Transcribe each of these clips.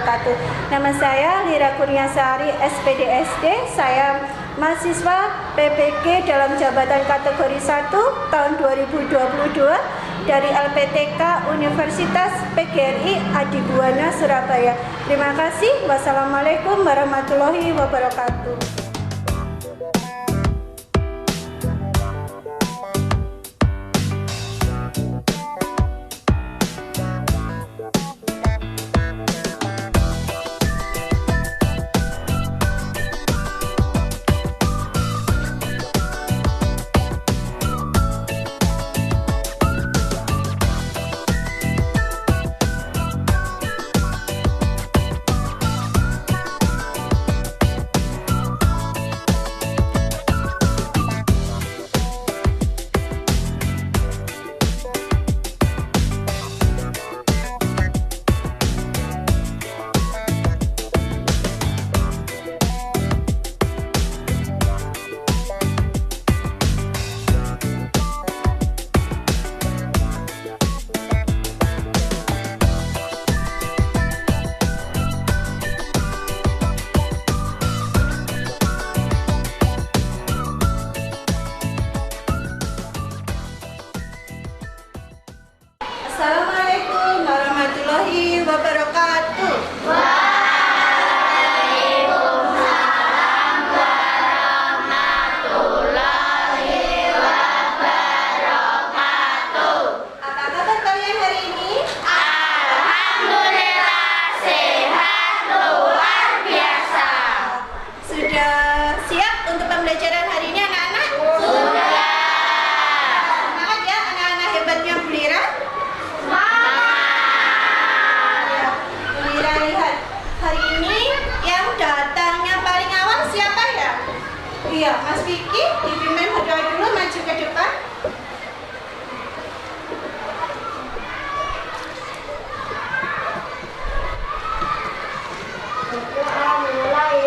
wabarakatuh. Nama saya Lira Kurniasari, SPDSD. Saya mahasiswa PPG dalam jabatan kategori 1 tahun 2022 dari LPTK Universitas PGRI Adibuana, Surabaya. Terima kasih. Wassalamualaikum warahmatullahi wabarakatuh. Assalamualaikum warahmatullahi wabarakatuh. Waalaikumsalam warahmatullahi wabarakatuh. Apa kabar kalian hari ini? Alhamdulillah sehat luar biasa. Sudah siap untuk pembelajaran hari ini anak-anak? Sudah. Semangat ya anak-anak hebatnya Bu Lira. Lira lihat hari ini yang datangnya paling awal siapa ya? Iya, Mas Vicky, dipimpin berdoa dulu, maju ke depan. Doa mulai.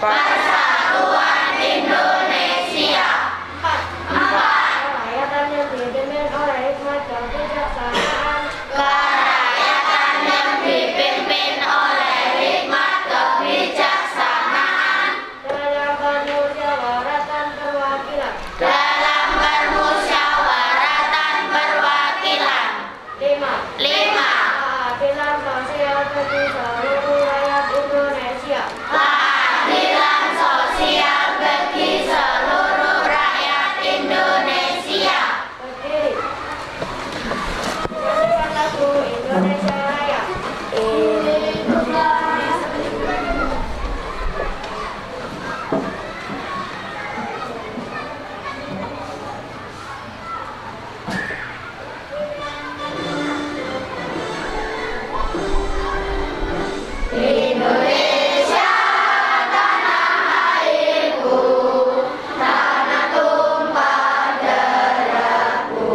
Persatuan Indonesia. 4. Kerakyatan yang dipimpin oleh hikmat dan kebijaksanaan. Kerakyatan yang dipimpin oleh hikmat kebijaksanaan. Dalam permusyawaratan perwakilan. Dalam permusyawaratan perwakilan. 5. Keadilan sosial bagi seluruh rakyat Indonesia. Keadilan sosial bagi seluruh rakyat Indonesia. Berdiri. Nyanyikan lagu Indonesia Raya. Indonesia tanah airku, tanah tumpah darahku.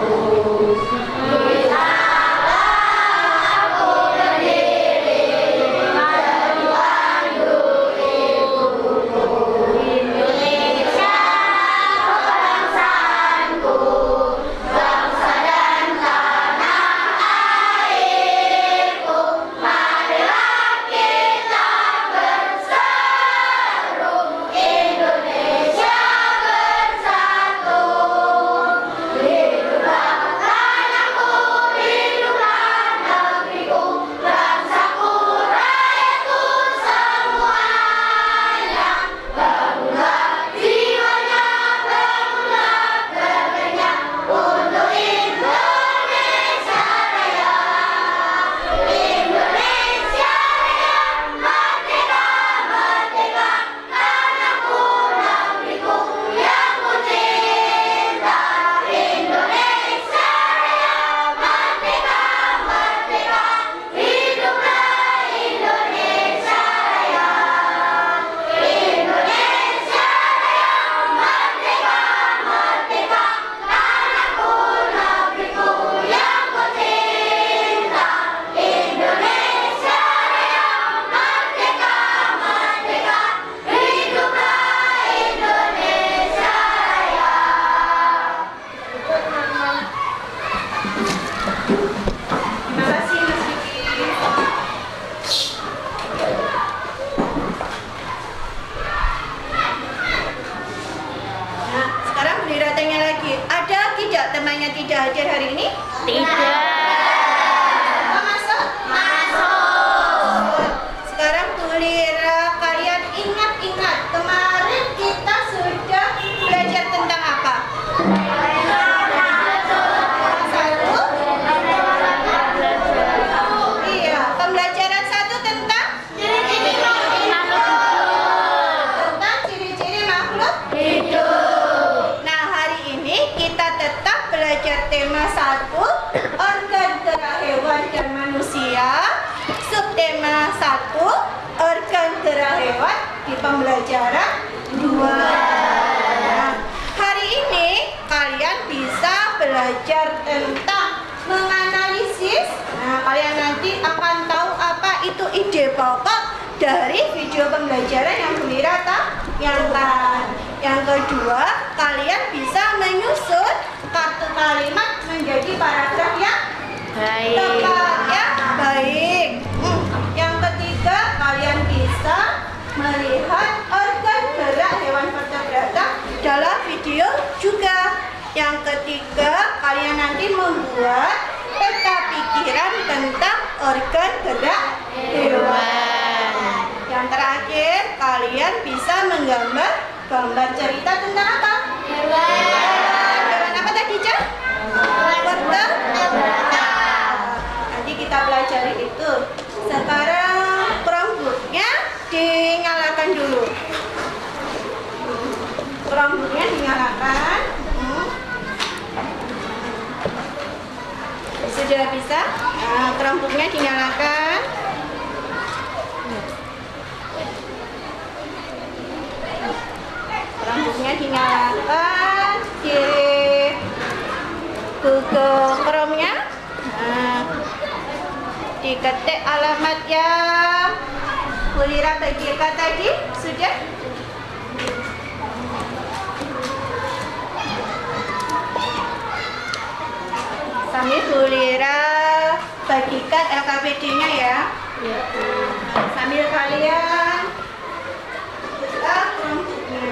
pembelajaran 2. Nah, hari ini kalian bisa belajar tentang menganalisis. Nah, kalian nanti akan tahu apa itu ide pokok dari video pembelajaran yang Bu Lira tayangkan. Yang kedua, kalian bisa menyusun kartu kalimat menjadi paragraf yang tepat, ya, baik. Yang ketiga, kalian bisa melihat organ gerak hewan vertebrata dalam video juga. Yang ketiga, kalian nanti membuat peta pikiran tentang organ gerak hewan. Yang terakhir, kalian bisa menggambar gambar cerita tentang apa? Hewan apa tadi, Cak? Vertebrata. Nanti kita pelajari itu. Sekarang Chromebook-nya dinyalakan dulu. Chromebook-nya dinyalakan. Sudah bisa? Nah, Chromebook-nya dinyalakan. Chromebook-nya dinyalakan. Di Google Chrome-nya. Nah, diketik alamat yang Bu Lira bagikan tadi. Sudah? Sambil Bu Lira bagikan LKPD-nya ya. Sambil kalian buka Chromebook-nya.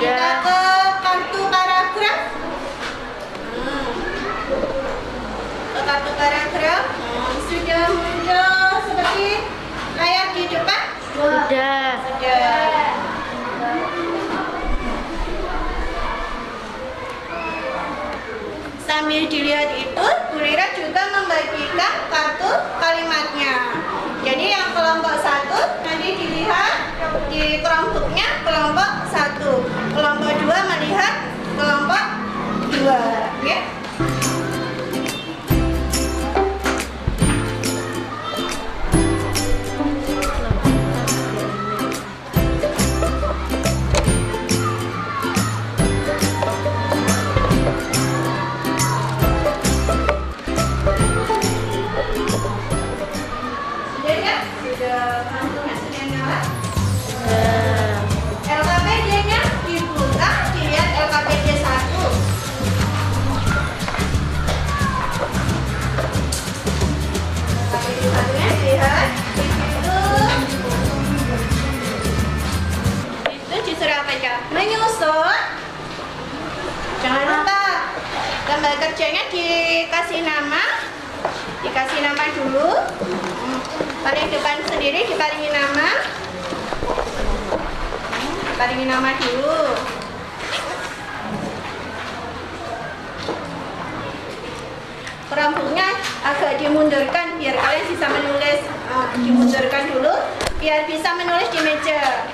Kita ke kartu paragraf. Ke kartu paragraf. Sudah muncul seperti layar di depan? Sudah. Sambil dilihat itu, Bu Lira juga membagikan kartu kalimatnya. Jadi yang kelompok 1 nanti dilihat di Chromebook-nya kelompok 1. Kelompok 2 melihat kelompok 2. Ya. LKPD-nya dibuka, dilihat LKPD 1. LKPD 1-nya dilihat itu disuruh apa ya? Menyusun. Jangan lupa gambar kerjanya dikasih nama. Dikasih nama dulu. Paling depan sendiri diparingi nama. Diparingi nama dulu. Chromebook-nya agak dimundurkan biar kalian bisa menulis. Dimundurkan dulu biar bisa menulis di meja.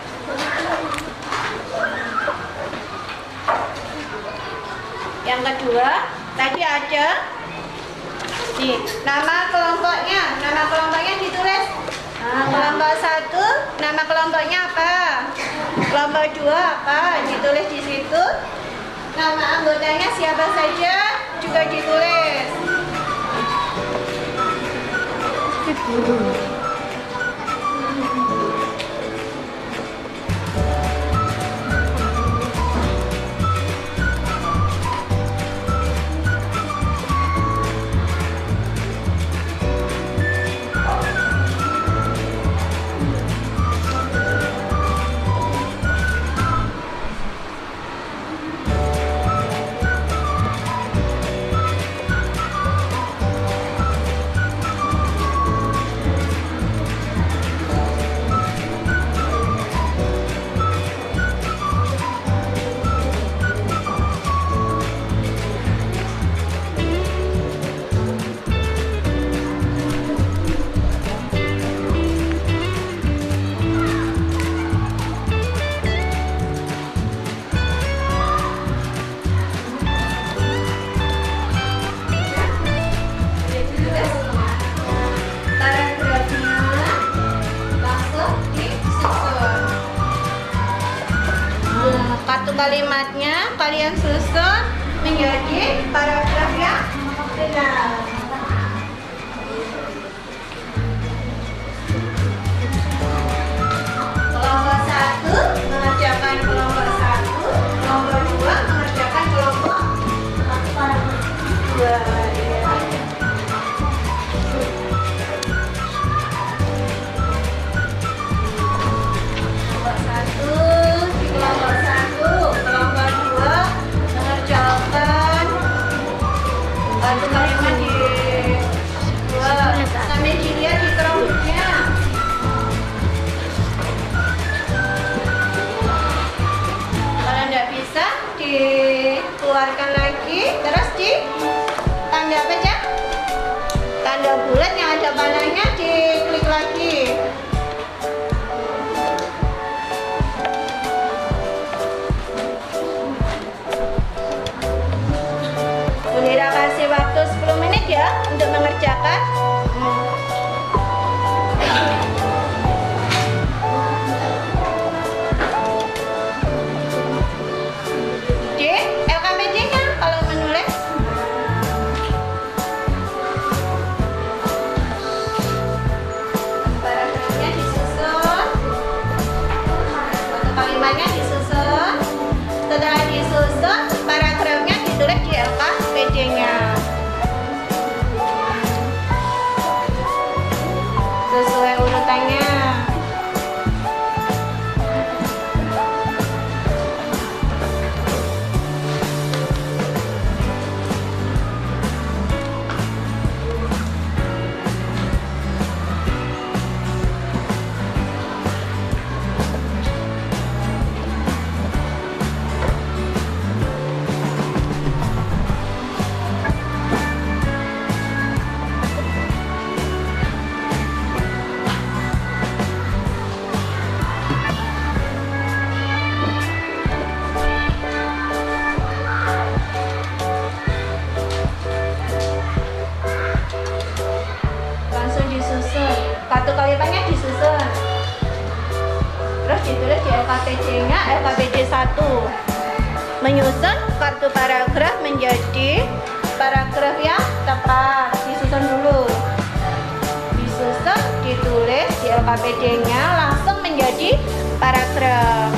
Yang kedua, tadi ada nih, nama kelompoknya ditulis. Kelompok 1, nama kelompoknya apa? Kelompok 2 apa? Ditulis di situ. Nama anggotanya siapa saja juga ditulis. kalimatnya kalian susun menjadi paragraf yang benar. Kelompok 1 mengerjakan kelompok 1, kelompok 2 mengerjakan kelompok 2. Satu kalimat di dua sambil dilihat di kelompoknya. Kalau tidak bisa dikeluarkan lagi, terus di tanda apa aja? Tanda bulat yang ada panahnya diklik lagi. Bunda kasih waktu 10 menit ya untuk mengerjakan. D. LKPD-nya kalau menulis. Paragrafnya disusun. Satu kalimatnya disusun. Setelah disusun, paragrafnya ditulis di LKPD-nya. Sesuai urutannya. Kartu kalimatnya disusun, terus ditulis di LKPD-nya. LKPD 1 menyusun kartu paragraf menjadi paragraf yang tepat. Disusun dulu, disusun, ditulis di LKPD-nya, langsung menjadi paragraf.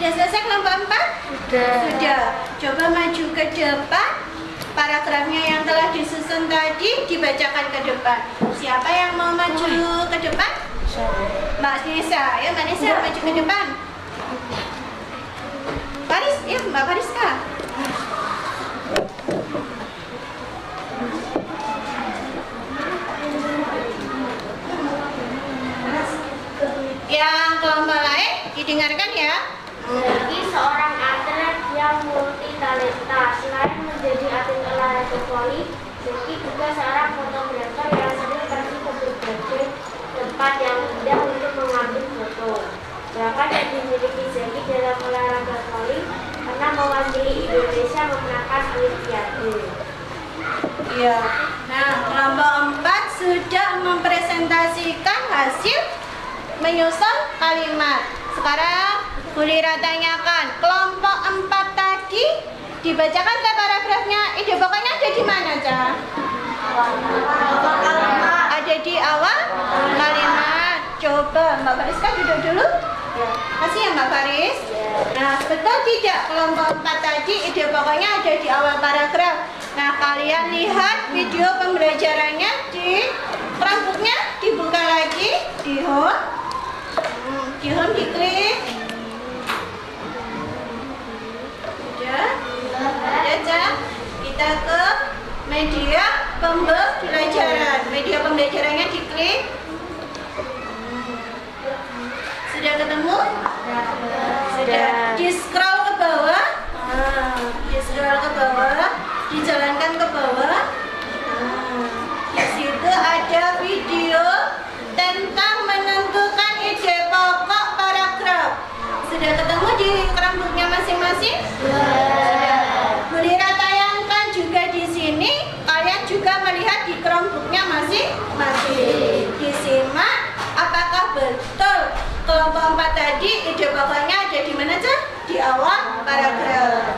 Sudah selesai kelompok 4? Sudah. Coba maju ke depan. Paragrafnya yang telah disusun tadi dibacakan ke depan. Siapa yang mau maju ke depan? Mbak Nisa. Ya, Mbak Nisa maju ke depan. Faris, ya Mbak Fariska. Yang kelompok lain didengarkan ya. Zeki seorang atlet yang multi talenta. Selain menjadi atlet olahraga voli, Zeki juga seorang fotografer yang sering pergi ke berbagai tempat yang indah untuk mengambil foto. Bakat yang dimiliki Zeki dalam olahraga voli pernah mewakili Indonesia memenangkan Olimpiade. Iya. Nah, kelompok 4 sudah mempresentasikan hasil menyusun kalimat. Sekarang Bu Lira tanyakan, kelompok 4 tadi dibacakan ke paragrafnya. Ide pokoknya ada di mana, Ca? Ada di awal kalimat. Coba Mbak Fariska duduk dulu. Kasih ya Mbak Faris. Nah, betul tidak kelompok 4 tadi ide pokoknya ada di awal paragraf. Nah, kalian lihat video pembelajarannya di Chromebook-nya, dibuka lagi di home. Di home diklik. Sudah, kita ke media pembelajaran. Media pembelajarannya diklik. Sudah ketemu? Sudah. Di scroll ke bawah. Di scroll ke bawah. Dijalankan ke bawah. Di situ ada video tentang menentukan ide pokok paragraf. Sudah ketemu di Chromebook-nya masing-masing? Sudah. Bu Lira tayangkan juga di sini. Kalian juga melihat di Chromebook-nya masing-masing. Disimak apakah betul kelompok 4 tadi ide pokoknya ada di mana, Cak? Di awal paragraf.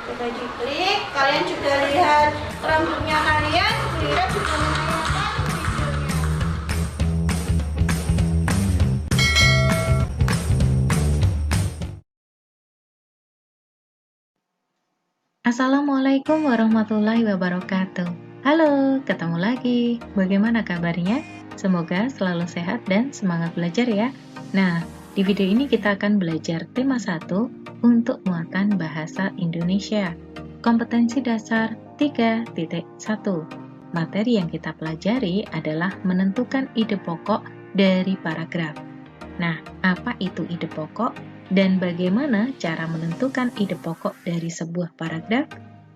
Coba diklik. Kalian juga lihat Chromebook-nya kalian. Bu Lira juga menayangkan Assalamualaikum warahmatullahi wabarakatuh. Halo, ketemu lagi. Bagaimana kabarnya? Semoga selalu sehat dan semangat belajar ya. Nah, di video ini kita akan belajar tema 1 untuk muatan bahasa Indonesia. Kompetensi dasar 3.1. Materi yang kita pelajari adalah menentukan ide pokok dari paragraf. Nah, apa itu ide pokok? Dan bagaimana cara menentukan ide pokok dari sebuah paragraf?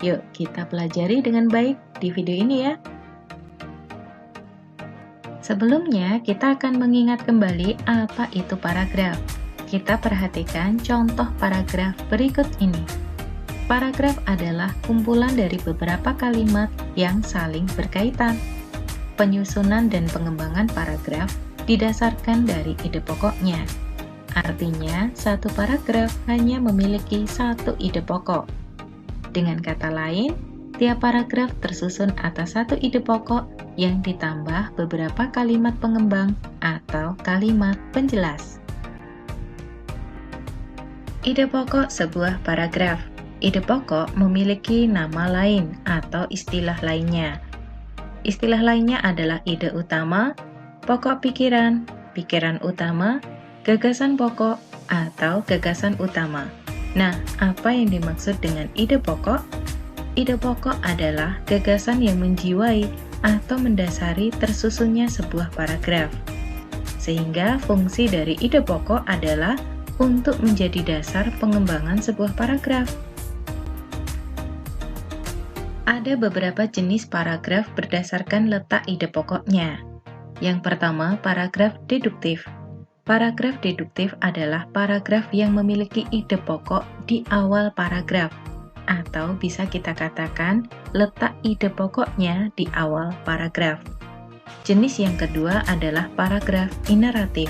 Yuk, kita pelajari dengan baik di video ini ya. Sebelumnya, kita akan mengingat kembali apa itu paragraf. Kita perhatikan contoh paragraf berikut ini. Paragraf adalah kumpulan dari beberapa kalimat yang saling berkaitan. Penyusunan dan pengembangan paragraf didasarkan dari ide pokoknya. Artinya, satu paragraf hanya memiliki satu ide pokok. Dengan kata lain, tiap paragraf tersusun atas satu ide pokok yang ditambah beberapa kalimat pengembang atau kalimat penjelas. Ide pokok sebuah paragraf. Ide pokok memiliki nama lain atau istilah lainnya. Istilah lainnya adalah ide utama, pokok pikiran, pikiran utama, gagasan pokok, atau gagasan utama. Nah, apa yang dimaksud dengan ide pokok? Ide pokok adalah gagasan yang menjiwai atau mendasari tersusunnya sebuah paragraf. Sehingga fungsi dari ide pokok adalah untuk menjadi dasar pengembangan sebuah paragraf. Ada beberapa jenis paragraf berdasarkan letak ide pokoknya. Yang pertama, paragraf deduktif. Paragraf deduktif adalah paragraf yang memiliki ide pokok di awal paragraf, atau bisa kita katakan letak ide pokoknya di awal paragraf. Jenis yang kedua adalah paragraf ineratif,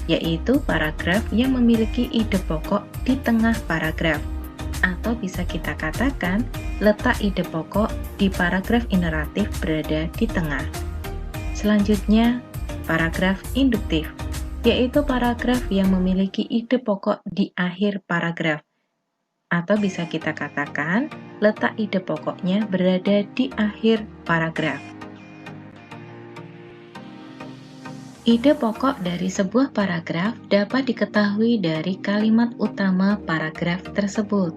yaitu paragraf yang memiliki ide pokok di tengah paragraf, atau bisa kita katakan letak ide pokok di paragraf ineratif berada di tengah. Selanjutnya, paragraf induktif. yaitu paragraf yang memiliki ide pokok di akhir paragraf. Atau bisa kita katakan, letak ide pokoknya berada di akhir paragraf. Ide pokok dari sebuah paragraf dapat diketahui dari kalimat utama paragraf tersebut.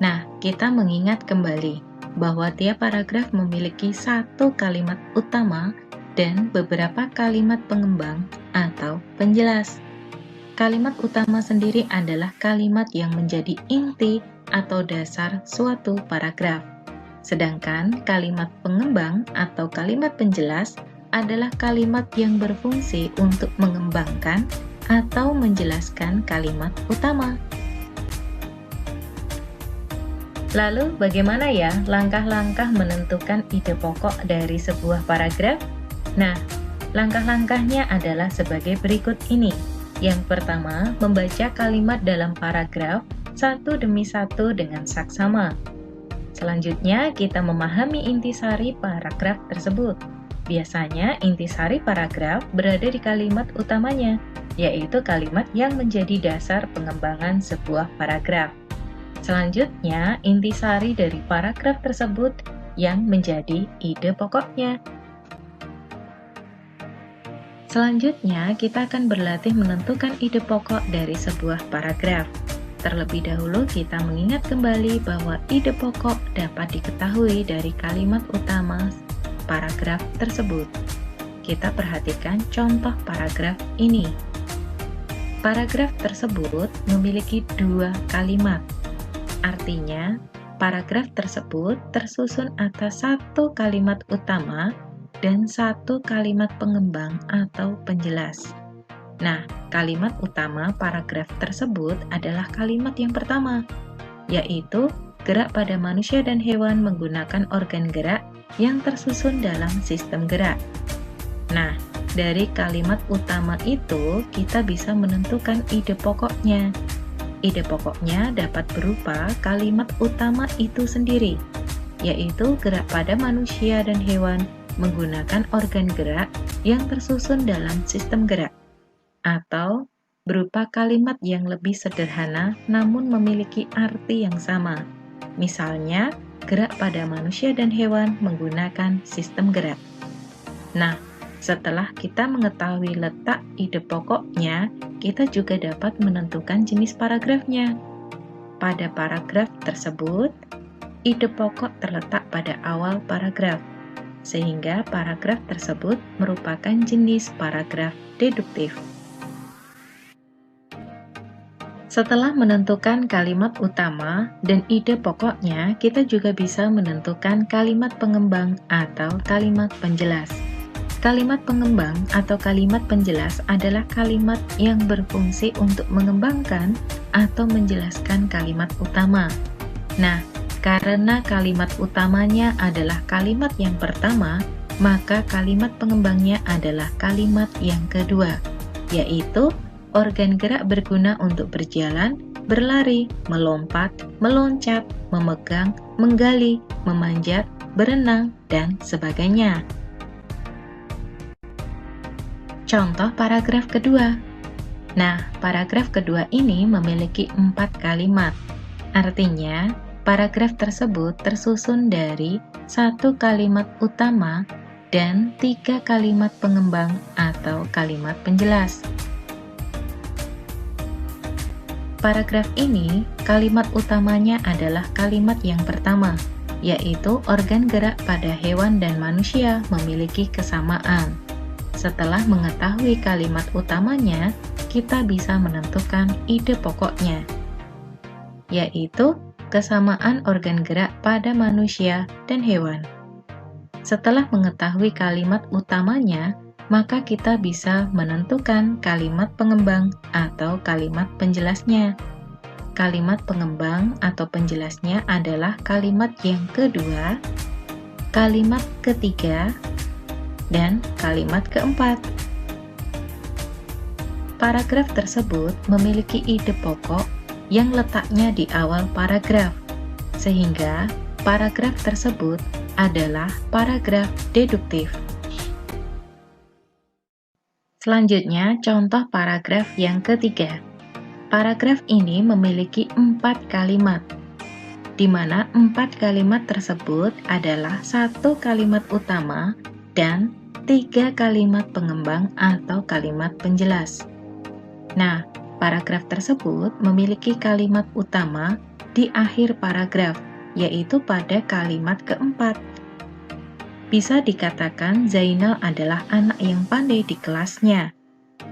Nah, kita mengingat kembali bahwa tiap paragraf memiliki satu kalimat utama dan beberapa kalimat pengembang atau penjelas. Kalimat utama sendiri adalah kalimat yang menjadi inti atau dasar suatu paragraf. Sedangkan kalimat pengembang atau kalimat penjelas adalah kalimat yang berfungsi untuk mengembangkan atau menjelaskan kalimat utama. Lalu, bagaimana ya langkah-langkah menentukan ide pokok dari sebuah paragraf? Nah, langkah-langkahnya adalah sebagai berikut ini. Yang pertama, membaca kalimat dalam paragraf satu demi satu dengan saksama. Selanjutnya, kita memahami intisari paragraf tersebut. Biasanya, intisari paragraf berada di kalimat utamanya, yaitu kalimat yang menjadi dasar pengembangan sebuah paragraf. Selanjutnya, intisari dari paragraf tersebut yang menjadi ide pokoknya. Selanjutnya, kita akan berlatih menentukan ide pokok dari sebuah paragraf. Terlebih dahulu, kita mengingat kembali bahwa ide pokok dapat diketahui dari kalimat utama paragraf tersebut. Kita perhatikan contoh paragraf ini. Paragraf tersebut memiliki dua kalimat. Artinya, paragraf tersebut tersusun atas satu kalimat utama dan satu kalimat pengembang atau penjelas. Nah, kalimat utama paragraf tersebut adalah kalimat yang pertama, yaitu gerak pada manusia dan hewan menggunakan organ gerak yang tersusun dalam sistem gerak. Nah, dari kalimat utama itu kita bisa menentukan ide pokoknya. Ide pokoknya dapat berupa kalimat utama itu sendiri, yaitu gerak pada manusia dan hewan menggunakan organ gerak yang tersusun dalam sistem gerak, atau berupa kalimat yang lebih sederhana namun memiliki arti yang sama. Misalnya, gerak pada manusia dan hewan menggunakan sistem gerak. Nah, setelah kita mengetahui letak ide pokoknya, kita juga dapat menentukan jenis paragrafnya. Pada paragraf tersebut, ide pokok terletak pada awal paragraf, sehingga paragraf tersebut merupakan jenis paragraf deduktif. Setelah menentukan kalimat utama dan ide pokoknya, kita juga bisa menentukan kalimat pengembang atau kalimat penjelas. Kalimat pengembang atau kalimat penjelas adalah kalimat yang berfungsi untuk mengembangkan atau menjelaskan kalimat utama. Nah, karena kalimat utamanya adalah kalimat yang pertama, maka kalimat pengembangnya adalah kalimat yang kedua, yaitu organ gerak berguna untuk berjalan, berlari, melompat, meloncat, memegang, menggali, memanjat, berenang, dan sebagainya. Contoh paragraf kedua. Nah, paragraf kedua ini memiliki 4 kalimat. Artinya, paragraf tersebut tersusun dari 1 kalimat utama dan 3 kalimat pengembang atau kalimat penjelas. Paragraf ini, kalimat utamanya adalah kalimat yang pertama, yaitu organ gerak pada hewan dan manusia memiliki kesamaan. Setelah mengetahui kalimat utamanya, kita bisa menentukan ide pokoknya, yaitu kesamaan organ gerak pada manusia dan hewan. Setelah mengetahui kalimat utamanya, maka kita bisa menentukan kalimat pengembang atau kalimat penjelasnya. Kalimat pengembang atau penjelasnya adalah kalimat yang kedua, kalimat ketiga, dan kalimat keempat. Paragraf tersebut memiliki ide pokok yang letaknya di awal paragraf, sehingga paragraf tersebut adalah paragraf deduktif. Selanjutnya, contoh paragraf yang ketiga. Paragraf ini memiliki 4 kalimat, di mana 4 kalimat tersebut adalah 1 kalimat utama dan 3 kalimat pengembang atau kalimat penjelas. Nah, paragraf tersebut memiliki kalimat utama di akhir paragraf, yaitu pada kalimat keempat. Bisa dikatakan Zainal adalah anak yang pandai di kelasnya.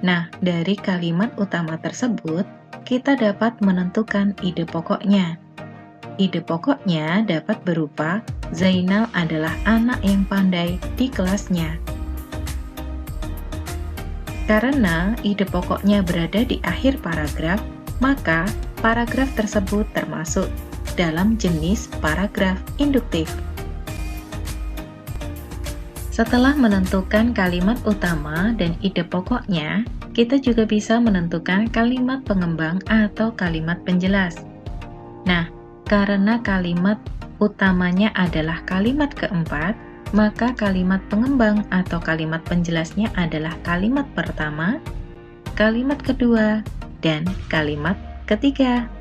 Nah, dari kalimat utama tersebut, kita dapat menentukan ide pokoknya. Ide pokoknya dapat berupa Zainal adalah anak yang pandai di kelasnya. Karena ide pokoknya berada di akhir paragraf, maka paragraf tersebut termasuk dalam jenis paragraf induktif. Setelah menentukan kalimat utama dan ide pokoknya, kita juga bisa menentukan kalimat pengembang atau kalimat penjelas. Nah, karena kalimat utamanya adalah kalimat keempat, maka kalimat pengembang atau kalimat penjelasnya adalah kalimat pertama, kalimat kedua, dan kalimat ketiga.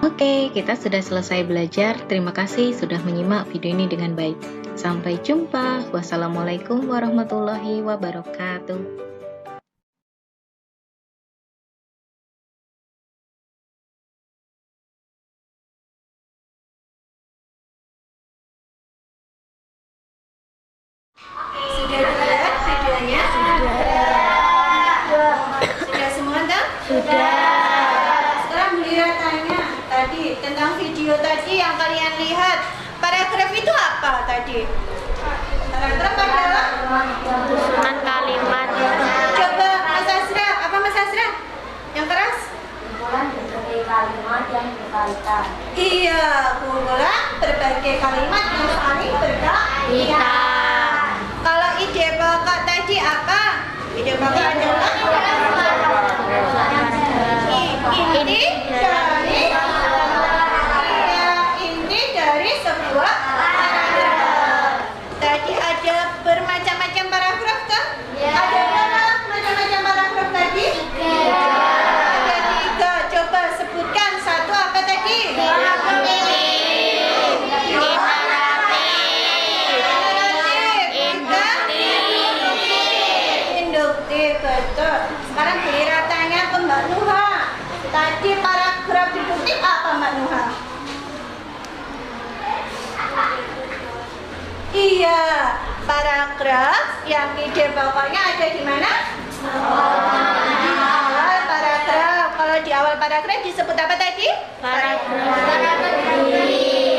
Oke, kita sudah selesai belajar. Terima kasih sudah menyimak video ini dengan baik. Sampai jumpa. Wassalamualaikum warahmatullahi wabarakatuh. Sudah dilihat videonya? Sudah semua tak? Sudah. Sekarang Bulira tanya tadi tentang video tadi yang kalian lihat. Paragraf itu apa tadi? Paragraf adalah Susunan kalimat. coba Mas Asra, apa Mas Asra? Yang keras? Kumpulan berbagai kalimat yang berkaitan. Iya, kumpulan berbagai kalimat yang saling berkaitan. Kalau ide pokok tadi apa? Ide pokok adalah inti dari sebuah paragraf. Tadi ada bermacam-macam paragraf kan? Ada berapa macam-macam paragraf tadi? Ada 3. Coba sebutkan satu apa tadi? Induktif, betul. Sekarang Bulira tanya ke Mbak Nuha. Tadi paragraf induktif apa Mbak Nuha? Iya, paragraf yang ide pokoknya ada di mana? Di awal paragraf. Kalau di awal paragraf disebut apa tadi?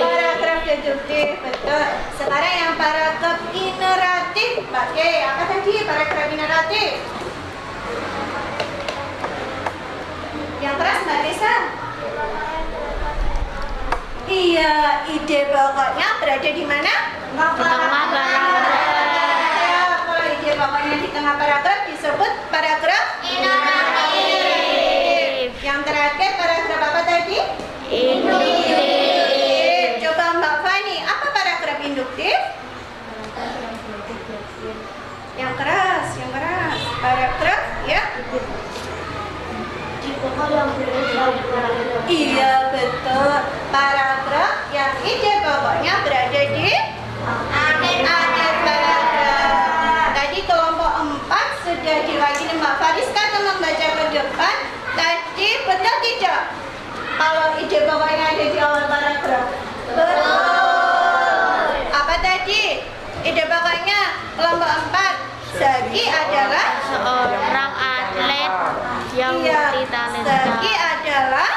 Paragraf deduktif, betul. Sekarang yang paragraf ineratif, pakai apa tadi? Paragraf ineratif. Yang keras Mbak Desa? Iya, ide pokoknya berada di mana? Tengah paragraf. Kalau ide pokoknya di tengah paragraf disebut paragraf ineratif. Yang terakhir paragraf apa tadi? Induktif. Coba Mbak Fani, apa paragraf induktif? Yang keras, yang keras. Paragraf ya? Iya betul. Paragraf yang ide pokoknya berada di akhir paragraf. Tadi kelompok 4 sudah diwakili Mbak Fariska untuk membaca ke depan. Tadi betul tidak? Kalau ide pokoknya ada di awal paragraf. Betul. Apa tadi? Ide pokoknya kelompok 4. Zaki adalah Seorang atlet yang multitalenta. Zaki adalah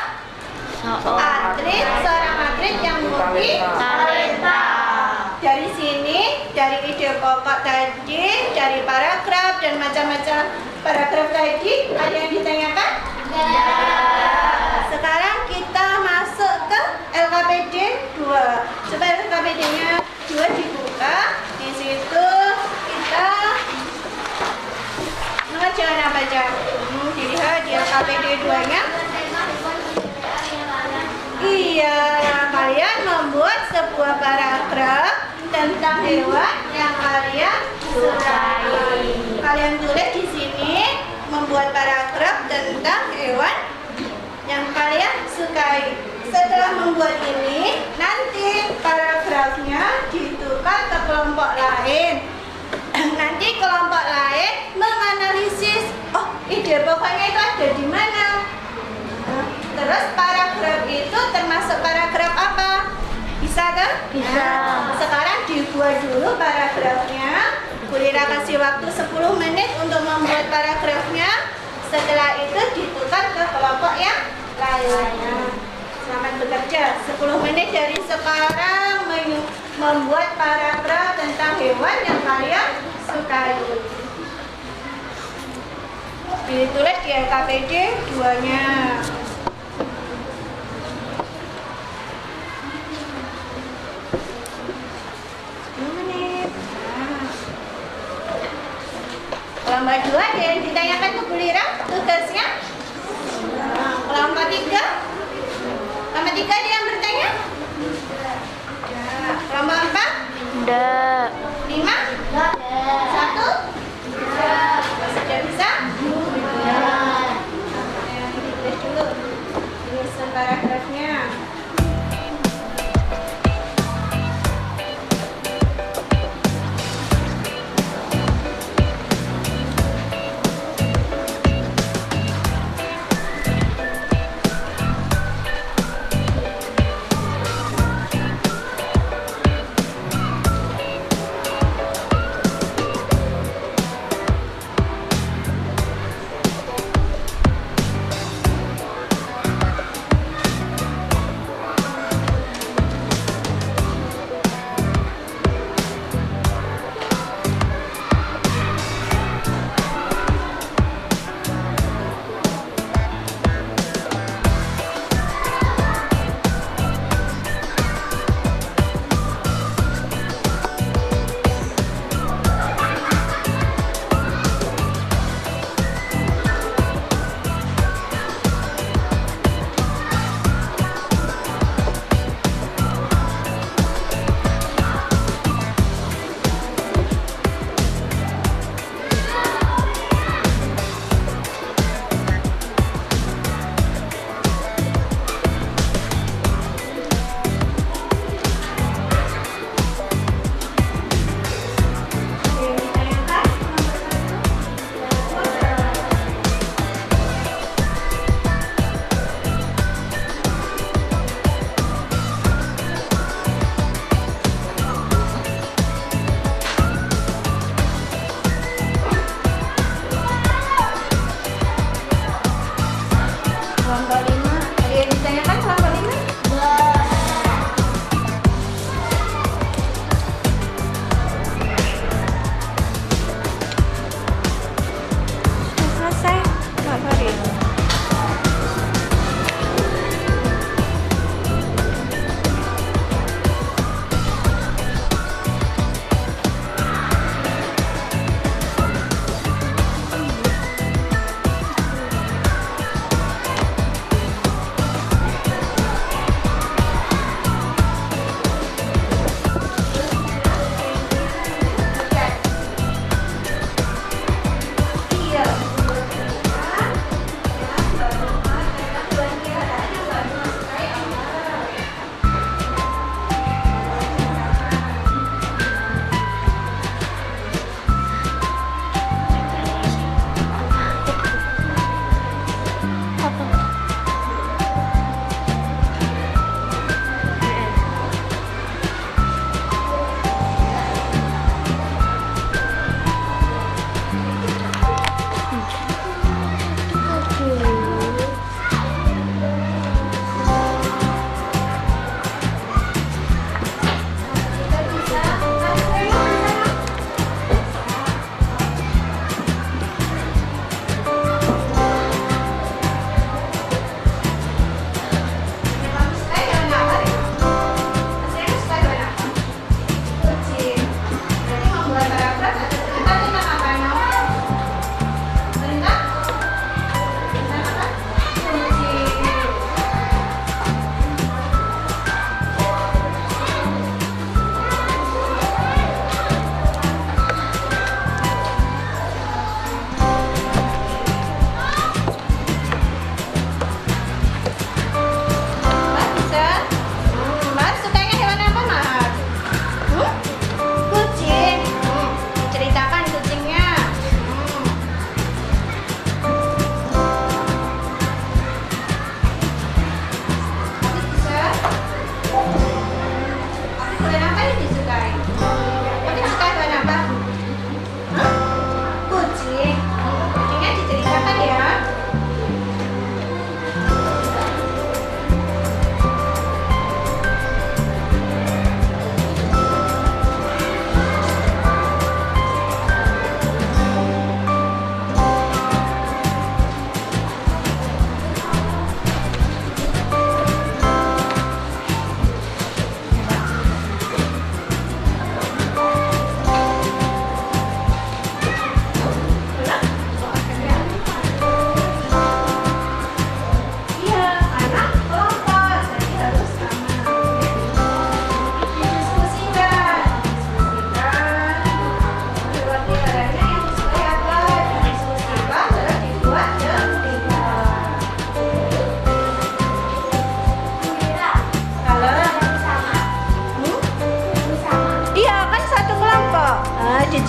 seorang atlet yang multitalenta. Dari sini, dari ide pokok tadi, dari paragraf dan macam-macam paragraf tadi, ada yang ditanyakan? Ya. Sekarang kita masuk ke LKPD 2. Coba LKPD-nya 2 dibuka. Di situ kita jangan apa aja. Dilihat di LKPD 2-nya. Iya, kalian membuat sebuah paragraf tentang hewan yang kalian sukai. Kalian tulis di sini membuat paragraf tentang hewan yang kalian sukai. Setelah membuat ini, nanti paragrafnya ditukar ke kelompok lain. Nanti kelompok lain menganalisis, oh ide pokoknya itu ada di mana. Terus paragraf itu termasuk paragraf apa? Bisa kan? Bisa. Sekarang dibuat dulu paragrafnya. Bu Lira kasih waktu 10 menit untuk membuat paragrafnya. Setelah itu ditukar ke kelompok yang lain. Selamat bekerja. 10 menit dari sekarang membuat paragraf tentang hewan yang kalian sukai. Ditulis di LKPD 2-nya. Kelompok 2 ada yang ditanyakan ke Bu Lira tugasnya. Kelompok 3. Kelompok 3 ada yang bertanya? Ya. Kelompok 4? Enggak. 5? 1? Sudah bisa? Ya. Ditulis dulu. Tulis paragrafnya.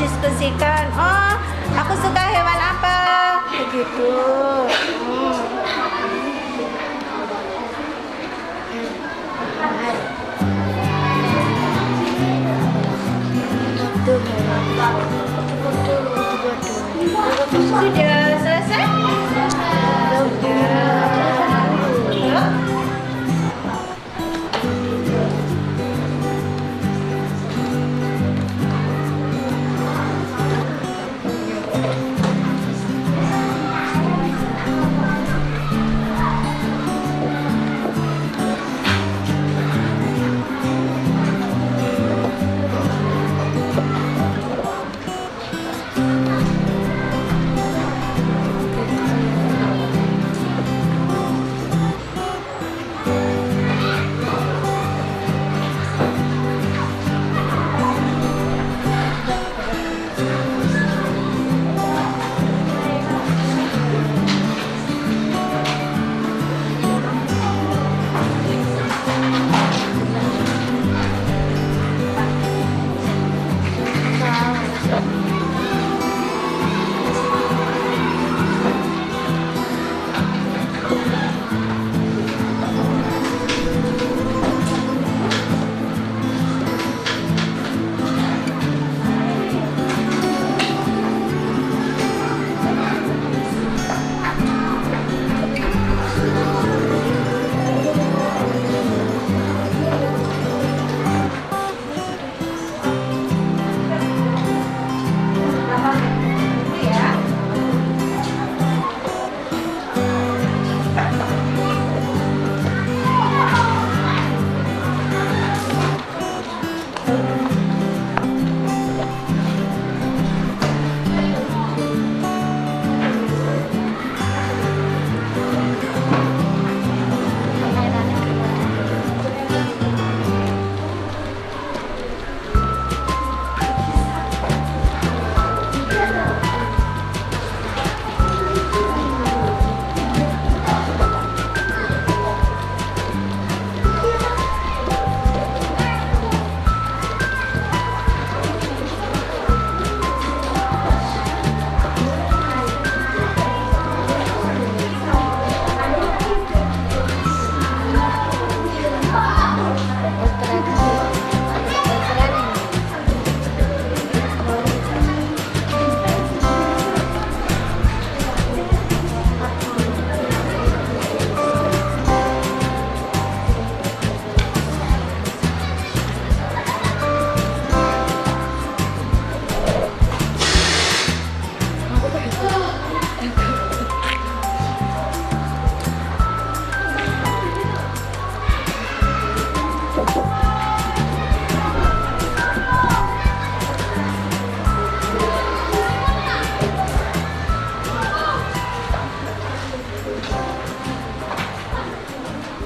didiskusikan. Oh, aku suka hewan apa? Begitu.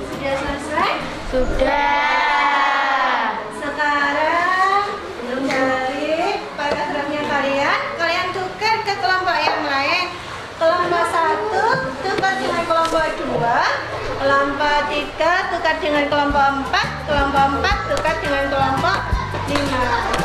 Sudah selesai? Sudah. Sekarang dari paragrafnya kalian tukar ke kelompok yang lain. Kelompok 1 tukar dengan kelompok 2, kelompok 3 tukar dengan kelompok 4, kelompok 4 tukar dengan kelompok 5.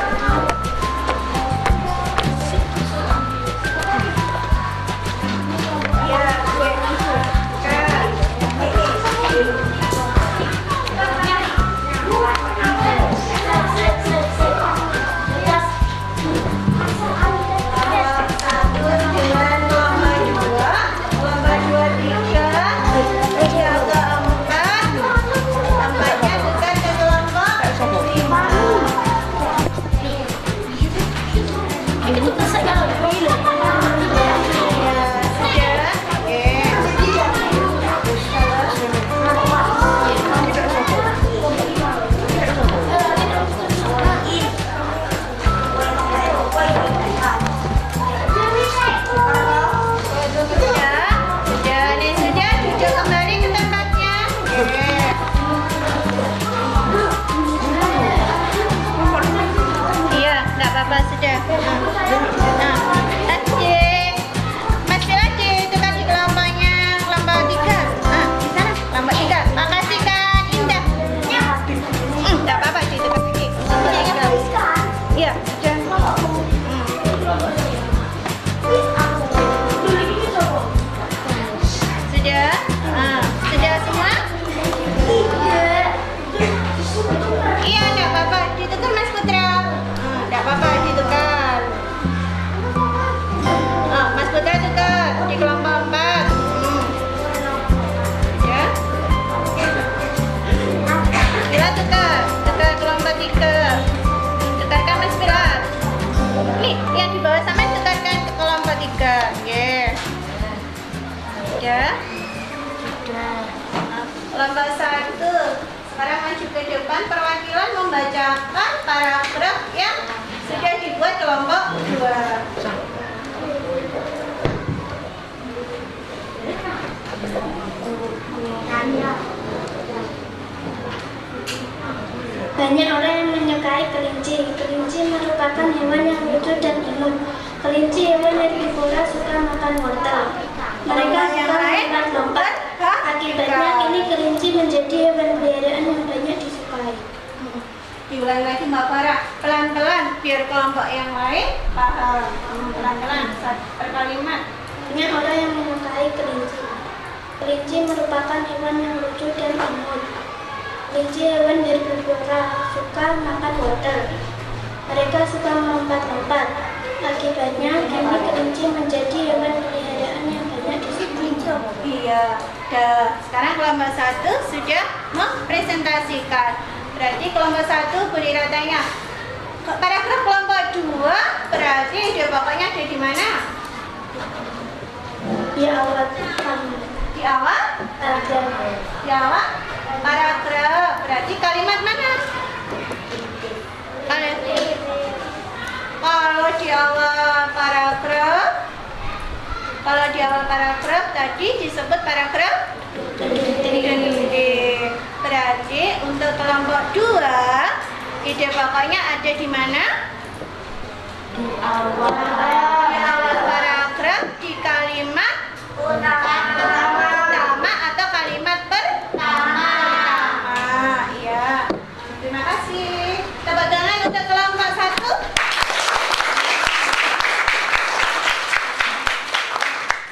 membacakan paragraf yang sudah dibuat kelompok 2. Banyak orang yang menyukai kelinci. Kelinci merupakan hewan yang lucu dan imut. Kelinci hewan herbivora, suka makan wortel. Mereka suka melompat-lompat. Akibatnya kini kelinci menjadi hewan peliharaan yang banyak disukai. Diulang lagi Mbak Farah, pelan-pelan biar kelompok yang lain paham. Pelan-pelan, per kalimat. Banyak orang yang menyukai kelinci. Kelinci merupakan hewan yang lucu dan imut. Kelinci hewan herbivora, suka makan wortel. Mereka suka melompat-lompat. Akibatnya kini kelinci menjadi hewan peliharaan yang banyak disukai. Iya. Sekarang kelompok 1 sudah mempresentasikan. Berarti kelompok 1 boleh tanya. Paragraf kelompok 2 berarti ide pokoknya ada di mana? Di awal Di awal? paragraf. Di awal? Paragraf. Berarti kalimat mana? Kalau di awal paragraf tadi disebut paragraf ide. Berarti untuk kelompok 2 ide pokoknya ada di mana? Di awal paragraf, di kalimat utama atau kalimat pertama. Iya. Terima kasih. Tepuk tangan untuk kelompok 1.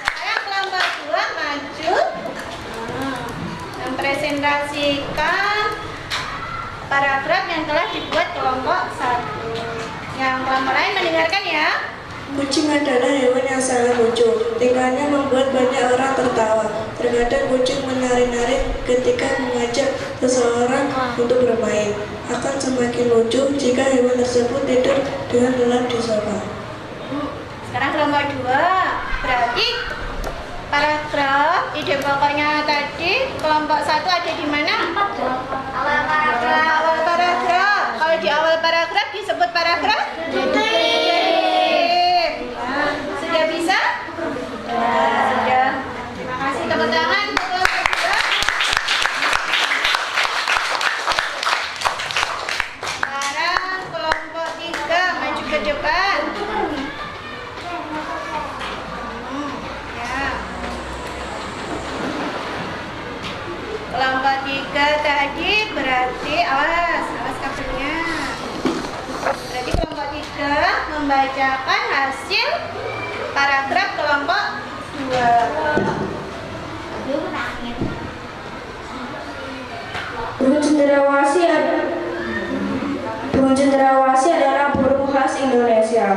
Sekarang kelompok 2 maju mempresentasikan paragraf yang telah dibuat kelompok 1. Yang kelompok lain mendengarkan ya. Kucing adalah hewan yang sangat lucu. Tingkahnya membuat banyak orang tertawa. Terkadang kucing menari-nari ketika mengajak seseorang untuk bermain. Akan semakin lucu jika hewan tersebut tidur dengan lelap di sofa. Sekarang kelompok 2. Berarti paragraf ide pokoknya tadi kelompok 1 ada di mana? Awal paragraf. Awal paragraf. Kalau di awal paragraf disebut paragraf sudah bisa? Sudah. Terima kasih. Tepuk tangan untuk kelompok 2. Sekarang kelompok 3 maju ke depan. Ya. Kelompok 3 tadi berarti awas kabelnya. Berarti kelompok 3 membacakan hasil paragraf kelompok 2. Burung cendrawasih adalah burung khas Indonesia.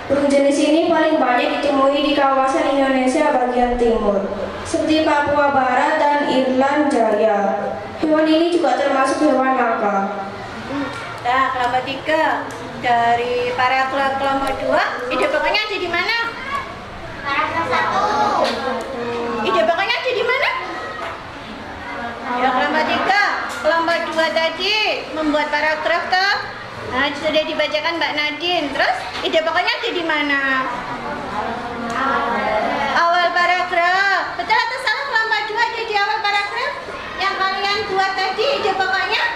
Burung jenis ini paling banyak ditemui di kawasan Indonesia bagian timur, seperti Papua Barat dan Irland Jaya. Hewan ini juga termasuk hewan langka. Nah, kelompok 3 dari paragraf kelompok 2, ide pokoknya ada di mana? Paragraf 1. Ide pokoknya ada di mana? Ya, kelompok 3. Kelompok 2 tadi membuat paragraf toh. Nah, sudah dibacakan Mbak Nadine. Terus ide pokoknya ada di mana? Awal paragraf. Betul atau salah kelompok 2 ada di awal paragraf? Yang kalian buat tadi ide pokoknya?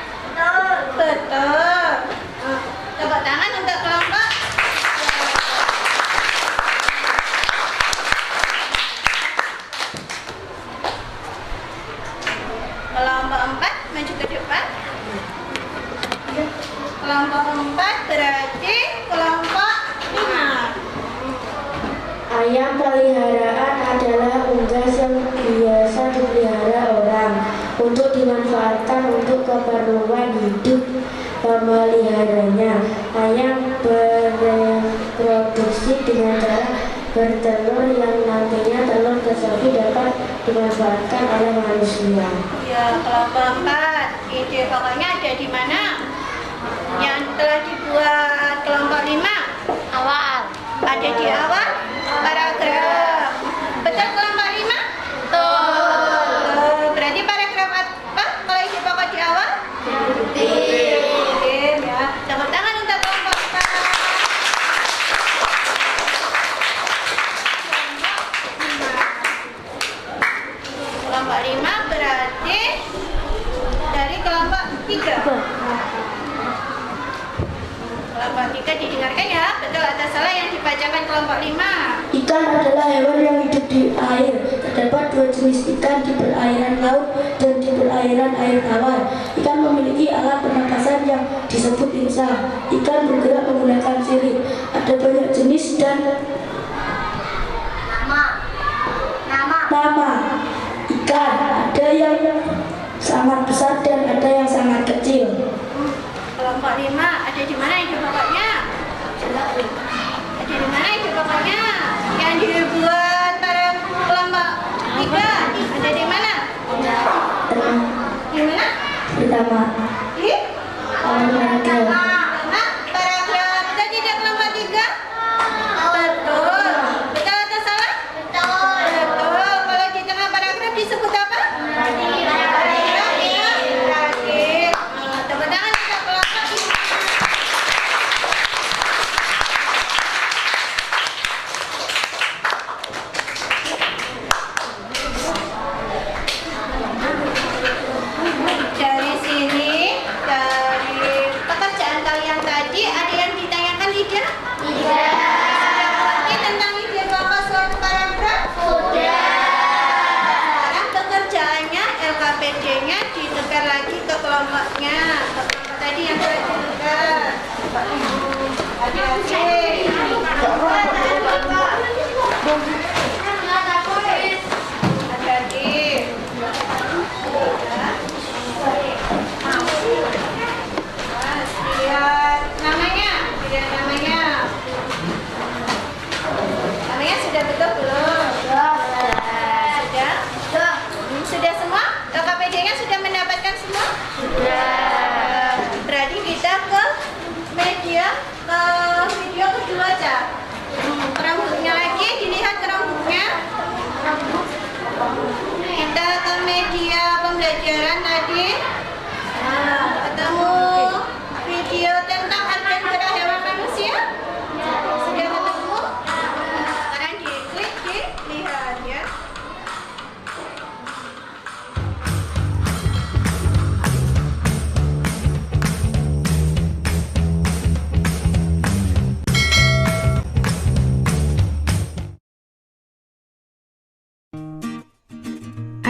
Betul. Tepuk tangan untuk kelompok. Kelompok 4 maju ke depan. Kelompok 4 berarti kelompok 5. Ayam peliharaan adalah unggas yang biasa dipelihara orang untuk dimanfaatkan untuk keperluan hidup pemeliharanya. Ayam bereproduksi dengan cara bertelur yang nantinya telur tersebut dapat dimanfaatkan oleh manusia. Ya, kelompok 4. Ide pokoknya ada di mana? Yang telah dibuat kelompok 5? Awal. Ada di awal paragraf. Betul kelompok 5? Betul. Berarti paragraf apa? Kalau ide pokok di awal? Kelompok 3 didengarkan ya, betul atau salah yang dibacakan kelompok 5. Ikan adalah hewan yang hidup di air. Terdapat dua jenis ikan di perairan laut dan di perairan air tawar. Ikan memiliki alat pernapasan yang disebut insang. Ikan bergerak menggunakan sirip. Ada banyak jenis dan nama ikan. Ada yang sangat besar dan ada yang sangat kecil. Kelompok 5 ada di mana ide pokoknya? Ada di mana ide pokoknya? Yang dibuat para kelompok 3 ada di mana? Di mana? Pertama, Paragraf tadi tidak kelompok 3? Betul. Betul atau salah? Betul. Kalau di tengah paragraf disebut apa? Paragraf terakhir. Tepuk tangan untuk kelompok 5. Dari sini, dari pekerjaan kalian tadi, ada yang ditanyakan tidak? Tidak. Sudah mengerti tentang ide pokok suatu paragraf? Sudah. Sekarang pekerjaannya, LKPD-nya ditukar lagi ke kelompoknya. Ke kelompok tadi yang sudah ditukar. Hati-hati. Hati-hati. Lihat namanya. Namanya sudah betul belum? Sudah? Sudah semua? LKPD-nya sudah mendapatkan semua? Sudah. Berarti kita ke video kedua aja. Rambutnya lagi, dilihat ke rambutnya. Kita ke media pembelajaran tadi. Nah, ketemu video tentang organ gerak hewan manusia. Sudah ketemu? Sekarang diklik, dilihat ya.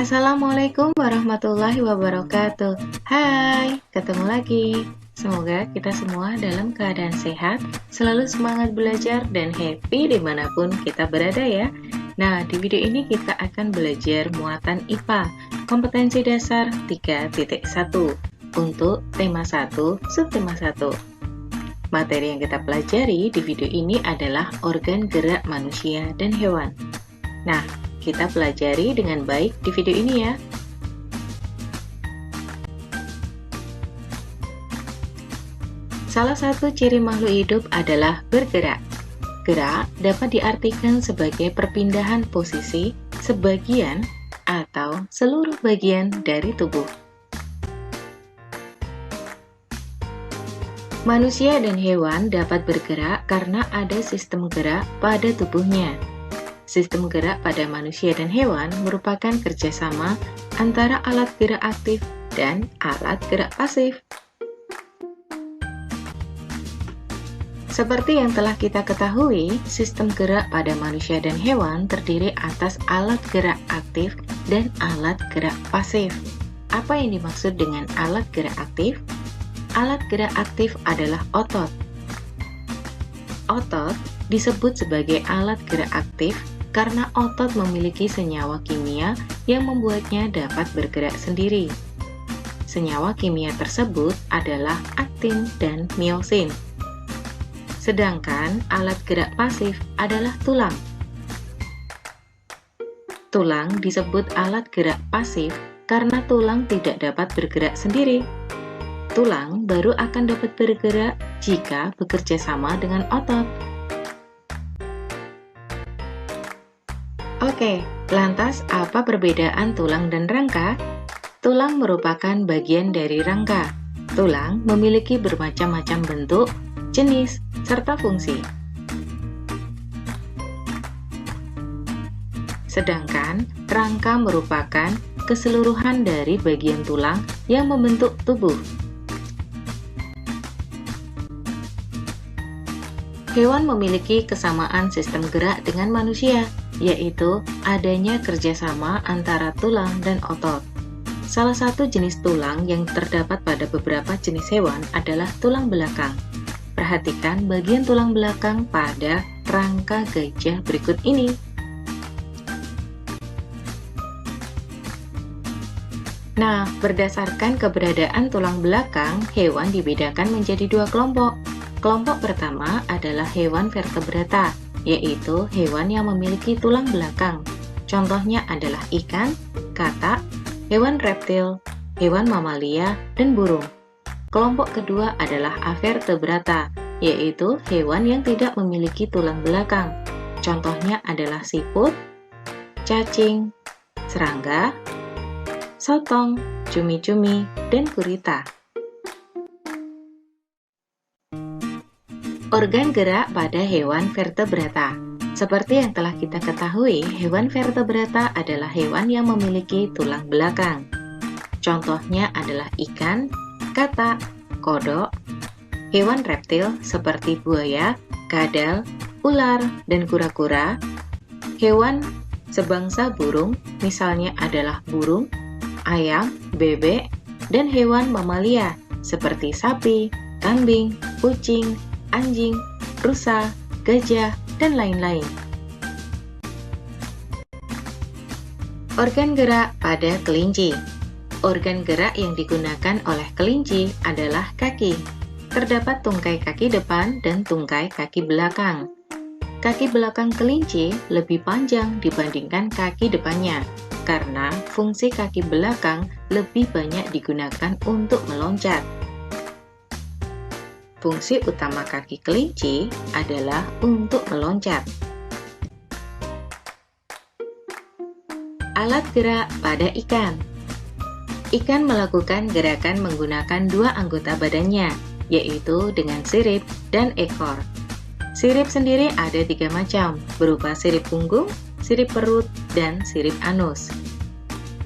Assalamualaikum warahmatullahi wabarakatuh. Hai, ketemu lagi. Semoga kita semua dalam keadaan sehat, selalu semangat belajar dan happy dimanapun kita berada ya. Nah, di video ini kita akan belajar muatan IPA, kompetensi dasar 3.1 untuk tema 1, subtema 1. Materi yang kita pelajari di video ini adalah organ gerak manusia dan hewan. Nah, kita pelajari dengan baik di video ini ya. Salah satu ciri makhluk hidup adalah bergerak. Gerak dapat diartikan sebagai perpindahan posisi sebagian atau seluruh bagian dari tubuh. Manusia dan hewan dapat bergerak karena ada sistem gerak pada tubuhnya. Sistem gerak pada manusia dan hewan merupakan kerjasama antara alat gerak aktif dan alat gerak pasif. Seperti yang telah kita ketahui, sistem gerak pada manusia dan hewan terdiri atas alat gerak aktif dan alat gerak pasif. Apa yang dimaksud dengan alat gerak aktif? Alat gerak aktif adalah otot. Otot disebut sebagai alat gerak aktif karena otot memiliki senyawa kimia yang membuatnya dapat bergerak sendiri. Senyawa kimia tersebut adalah aktin dan miosin. Sedangkan alat gerak pasif adalah tulang. Tulang disebut alat gerak pasif karena tulang tidak dapat bergerak sendiri. Tulang baru akan dapat bergerak jika bekerja sama dengan otot. Oke, lantas apa perbedaan tulang dan rangka? Tulang merupakan bagian dari rangka. Tulang memiliki bermacam-macam bentuk, jenis, serta fungsi. Sedangkan rangka merupakan keseluruhan dari bagian tulang yang membentuk tubuh. Hewan memiliki kesamaan sistem gerak dengan manusia, yaitu adanya kerjasama antara tulang dan otot. Salah satu jenis tulang yang terdapat pada beberapa jenis hewan adalah tulang belakang. Perhatikan bagian tulang belakang pada rangka gajah berikut ini. Nah, berdasarkan keberadaan tulang belakang, hewan dibedakan menjadi dua kelompok. Kelompok pertama adalah hewan vertebrata, yaitu hewan yang memiliki tulang belakang. Contohnya adalah ikan, katak, hewan reptil, hewan mamalia, dan burung. Kelompok kedua adalah avertebrata, yaitu hewan yang tidak memiliki tulang belakang. Contohnya adalah siput, cacing, serangga, sotong, cumi-cumi, dan gurita. Organ gerak pada hewan vertebrata. Seperti yang telah kita ketahui, hewan vertebrata adalah hewan yang memiliki tulang belakang. Contohnya adalah ikan, katak, kodok, hewan reptil seperti buaya, kadal, ular, dan kura-kura, hewan sebangsa burung, misalnya adalah burung, ayam, bebek, dan hewan mamalia seperti sapi, kambing, kucing, anjing, rusa, gajah, dan lain-lain. Organ gerak pada kelinci. Organ gerak yang digunakan oleh kelinci adalah kaki. Terdapat tungkai kaki depan dan tungkai kaki belakang. Kaki belakang kelinci lebih panjang dibandingkan kaki depannya, karena fungsi kaki belakang lebih banyak digunakan untuk meloncat. Fungsi utama kaki kelinci adalah untuk meloncat. Alat gerak pada ikan. Ikan melakukan gerakan menggunakan dua anggota badannya, yaitu dengan sirip dan ekor. Sirip sendiri ada 3 macam, berupa sirip punggung, sirip perut, dan sirip anus.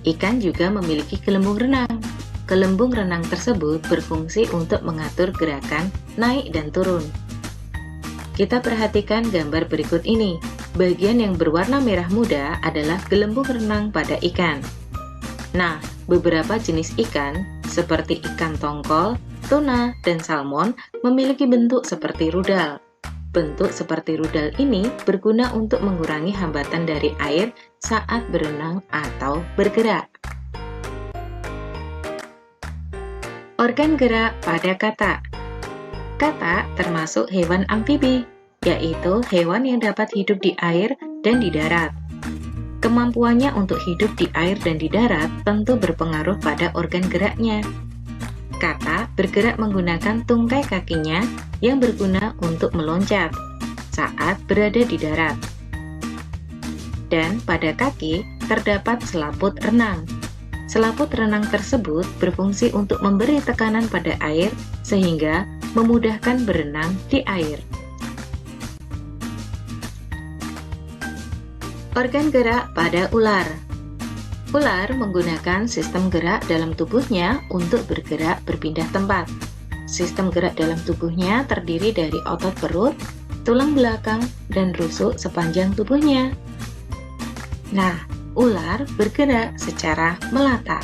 Ikan juga memiliki gelembung renang. Gelembung renang tersebut berfungsi untuk mengatur gerakan naik dan turun. Kita perhatikan gambar berikut ini. Bagian yang berwarna merah muda adalah gelembung renang pada ikan. Nah, beberapa jenis ikan, seperti ikan tongkol, tuna, dan salmon, memiliki bentuk seperti rudal. Bentuk seperti rudal ini berguna untuk mengurangi hambatan dari air saat berenang atau bergerak. Organ gerak pada katak. Katak termasuk hewan amfibi, yaitu hewan yang dapat hidup di air dan di darat. Kemampuannya untuk hidup di air dan di darat tentu berpengaruh pada organ geraknya. Katak bergerak menggunakan tungkai kakinya yang berguna untuk meloncat saat berada di darat. Dan pada kaki terdapat selaput renang. Selaput renang tersebut berfungsi untuk memberi tekanan pada air sehingga memudahkan berenang di air. Organ gerak pada ular. Ular menggunakan sistem gerak dalam tubuhnya untuk bergerak berpindah tempat. Sistem gerak dalam tubuhnya terdiri dari otot perut, tulang belakang, dan rusuk sepanjang tubuhnya. Nah, ular bergerak secara melata.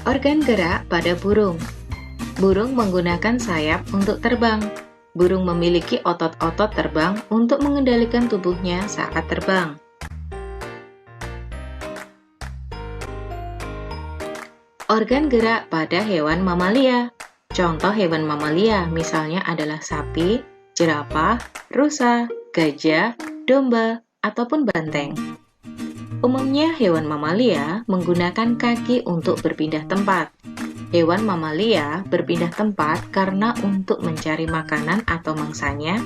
Organ gerak pada burung. Burung menggunakan sayap untuk terbang. Burung memiliki otot-otot terbang untuk mengendalikan tubuhnya saat terbang. Organ gerak pada hewan mamalia. Contoh hewan mamalia misalnya adalah sapi, jerapah, rusa, gajah, domba, ataupun banteng. Umumnya hewan mamalia menggunakan kaki untuk berpindah tempat. Hewan mamalia berpindah tempat karena untuk mencari makanan atau mangsanya,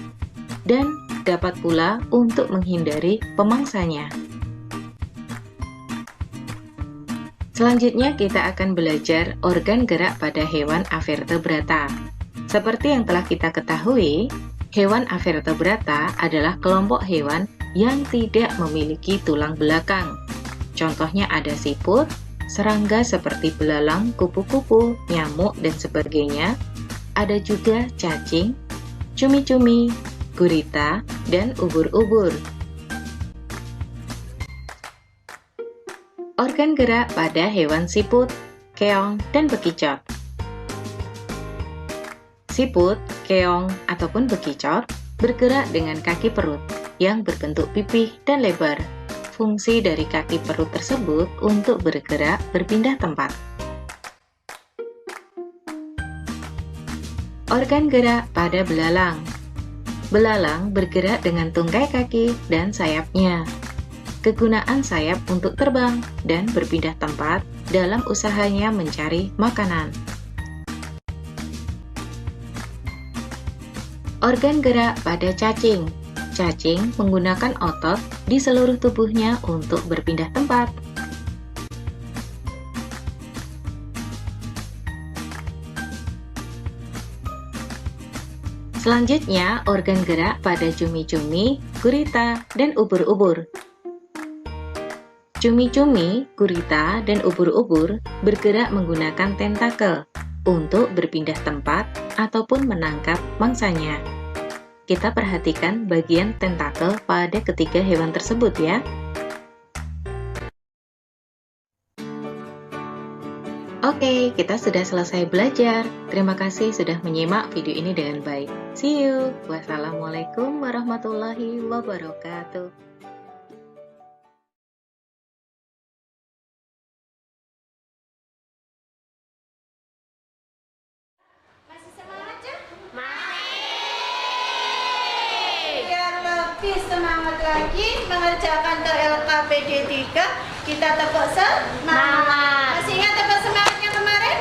dan dapat pula untuk menghindari pemangsanya. Selanjutnya kita akan belajar organ gerak pada hewan avertebrata. Seperti yang telah kita ketahui, hewan avertebrata adalah kelompok hewan yang tidak memiliki tulang belakang. Contohnya ada siput, serangga seperti belalang, kupu-kupu, nyamuk, dan sebagainya, ada juga cacing, cumi-cumi, gurita, dan ubur-ubur. Organ gerak pada hewan siput, keong, dan bekicot. Siput, keong, ataupun bekicot bergerak dengan kaki perut yang berbentuk pipih dan lebar. Fungsi dari kaki perut tersebut untuk bergerak berpindah tempat. Organ gerak pada belalang. Belalang bergerak dengan tungkai kaki dan sayapnya. Kegunaan sayap untuk terbang dan berpindah tempat dalam usahanya mencari makanan. Organ gerak pada cacing. Cacing menggunakan otot di seluruh tubuhnya untuk berpindah tempat. Selanjutnya, organ gerak pada cumi-cumi, gurita, dan ubur-ubur. Cumi-cumi, gurita, dan ubur-ubur bergerak menggunakan tentakel untuk berpindah tempat ataupun menangkap mangsanya. Kita perhatikan bagian tentakel pada ketiga hewan tersebut ya. Oke, kita sudah selesai belajar. Terima kasih sudah menyimak video ini dengan baik. See you. Wassalamualaikum warahmatullahi wabarakatuh. Masih semangat ya? Biar lebih semangat lagi mengerjakan LKPD 3, kita tepuk semangat. Masih ingat tepuk semangatnya kemarin?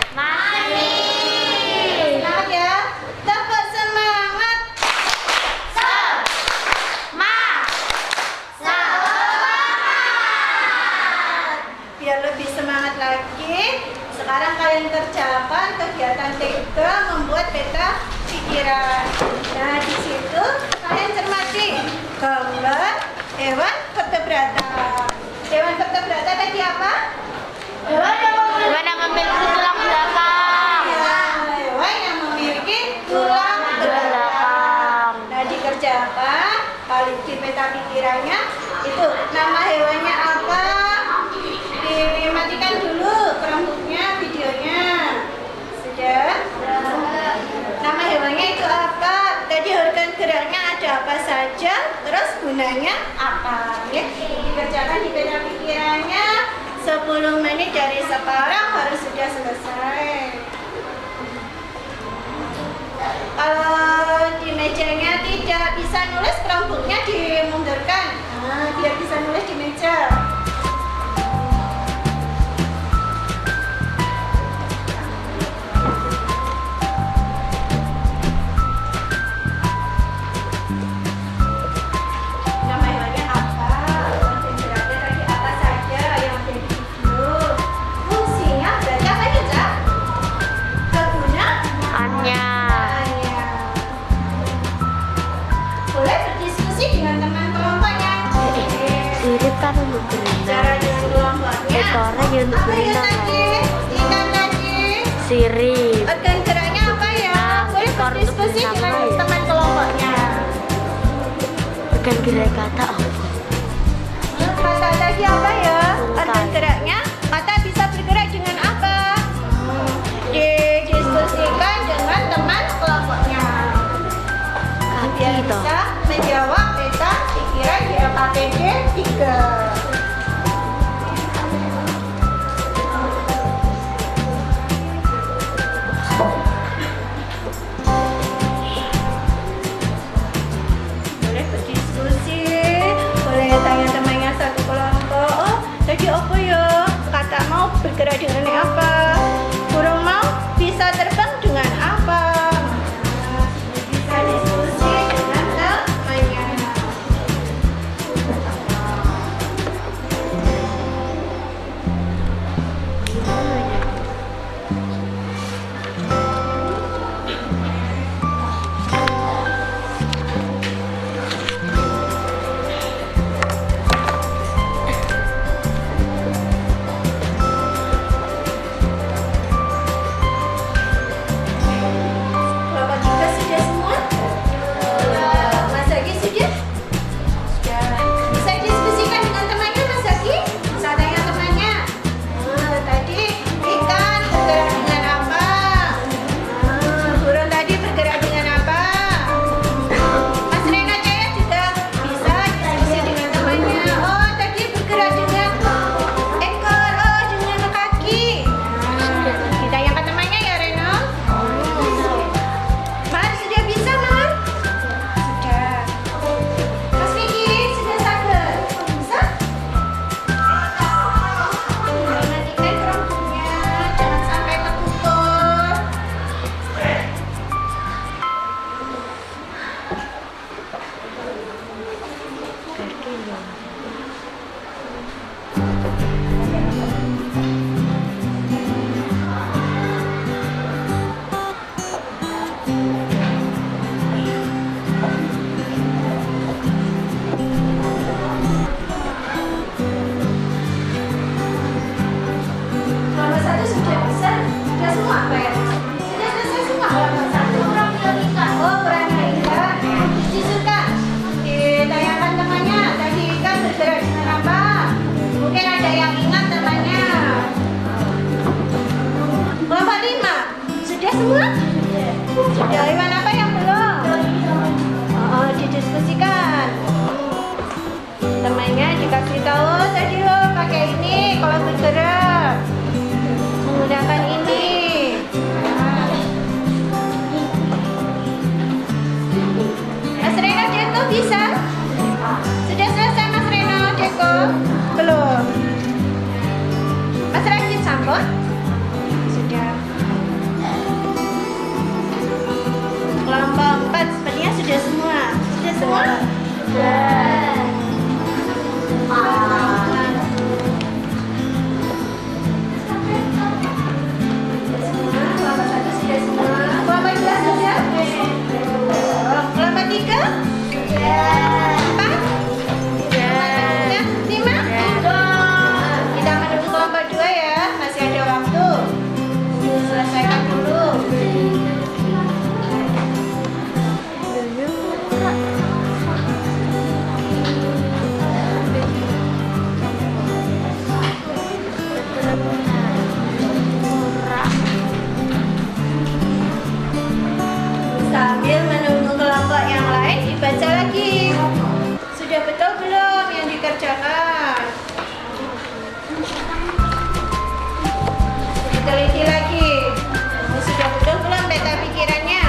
Semangat ya. Tepuk semangat. Biar lebih semangat lagi, sekarang kalian kerjakan kegiatan 3 membuat peta pikiran. Nah, di situ kalian cermati gambar hewan vertebrata. Hewan vertebrata tadi apa? Hewan yang memiliki tulang belakang. Ya, hewan yang memiliki tulang belakang. Nah, dikerjakan kali di peta pikirannya itu nama hewannya apa? Dimatikan dulu Chromebooknya, videonya. Sudah? Nama hewannya itu apa? Tadi organ geraknya ada apa saja? Terus gunanya apa? Ya, dikerjakan di peta pikirannya 10 menit dari sekarang harus sudah selesai. Kalau di mejanya tidak bisa nulis, Chromebooknya dimundurkan. Nah, biar bisa nulis di meja. Nama hewannya apa? Organ geraknya tadi apa saja yang ada di video? Fungsinya berarti apa aja, Cak? Kegunaannya. Boleh berdiskusi dengan teman kelompoknya. Sirip kan untuk berenang. Cara dengan kelompoknya. Ekornya ya untuk Apa ya berenang. tadi? Ikan tadi. Sirip. Organ geraknya apa ya? Boleh ekor untuk berdiskusi berenang dengan apa ya? teman kelompoknya. Bukan gerak kata apa? Kata tadi apa ya? Organ geraknya. Kata bisa bergerak dengan apa? Didiskusikan dengan teman kelompoknya. Biar Kaki toh. bisa menjawab peta pikiran di LKPD 3. Boleh berdiskusi, boleh tanya temannya satu kelompok. Oh, tadi apa ya? Kata mau bergerak dengan apa? Burung mau bisa terbang dengan apa? Nah, bisa diskusi dengan temannya. Sudah semua apa ya? Sudah selesai semua kelompok 1. Oh, perannya ikan. Disukan. Ditayangkan temannya. Tadi ikan bergerak dengan apa? Mungkin ada yang ingat temannya. Kelompok 5. Sudah semua? Sudah. Hewan apa yang belum? Oh, didiskusikan. Temannya dikasih tahu tadi loh, pakai ini kalau bergerak. Menggunakan ini. Mas Reno Deko bisa? Sudah selesai Mas Reno Deko? Belum. Mas Rajin Sambon? Sudah. Kelompok 4 sepertinya sudah semua. Sudah semua? Sudah. Kelompok 1 sudah semua. Kelompok 2 sudah? Kelompok 3? Sudah. 4? Sudah. 5? Kita menunggu kelompok 2 ya. Masih ada waktu. Selesaikan dulu. Sambil menunggu kelompok yang lain dibaca lagi. Sudah betul belum yang dikerjakan? Diteliti lagi. Sudah betul belum peta pikirannya?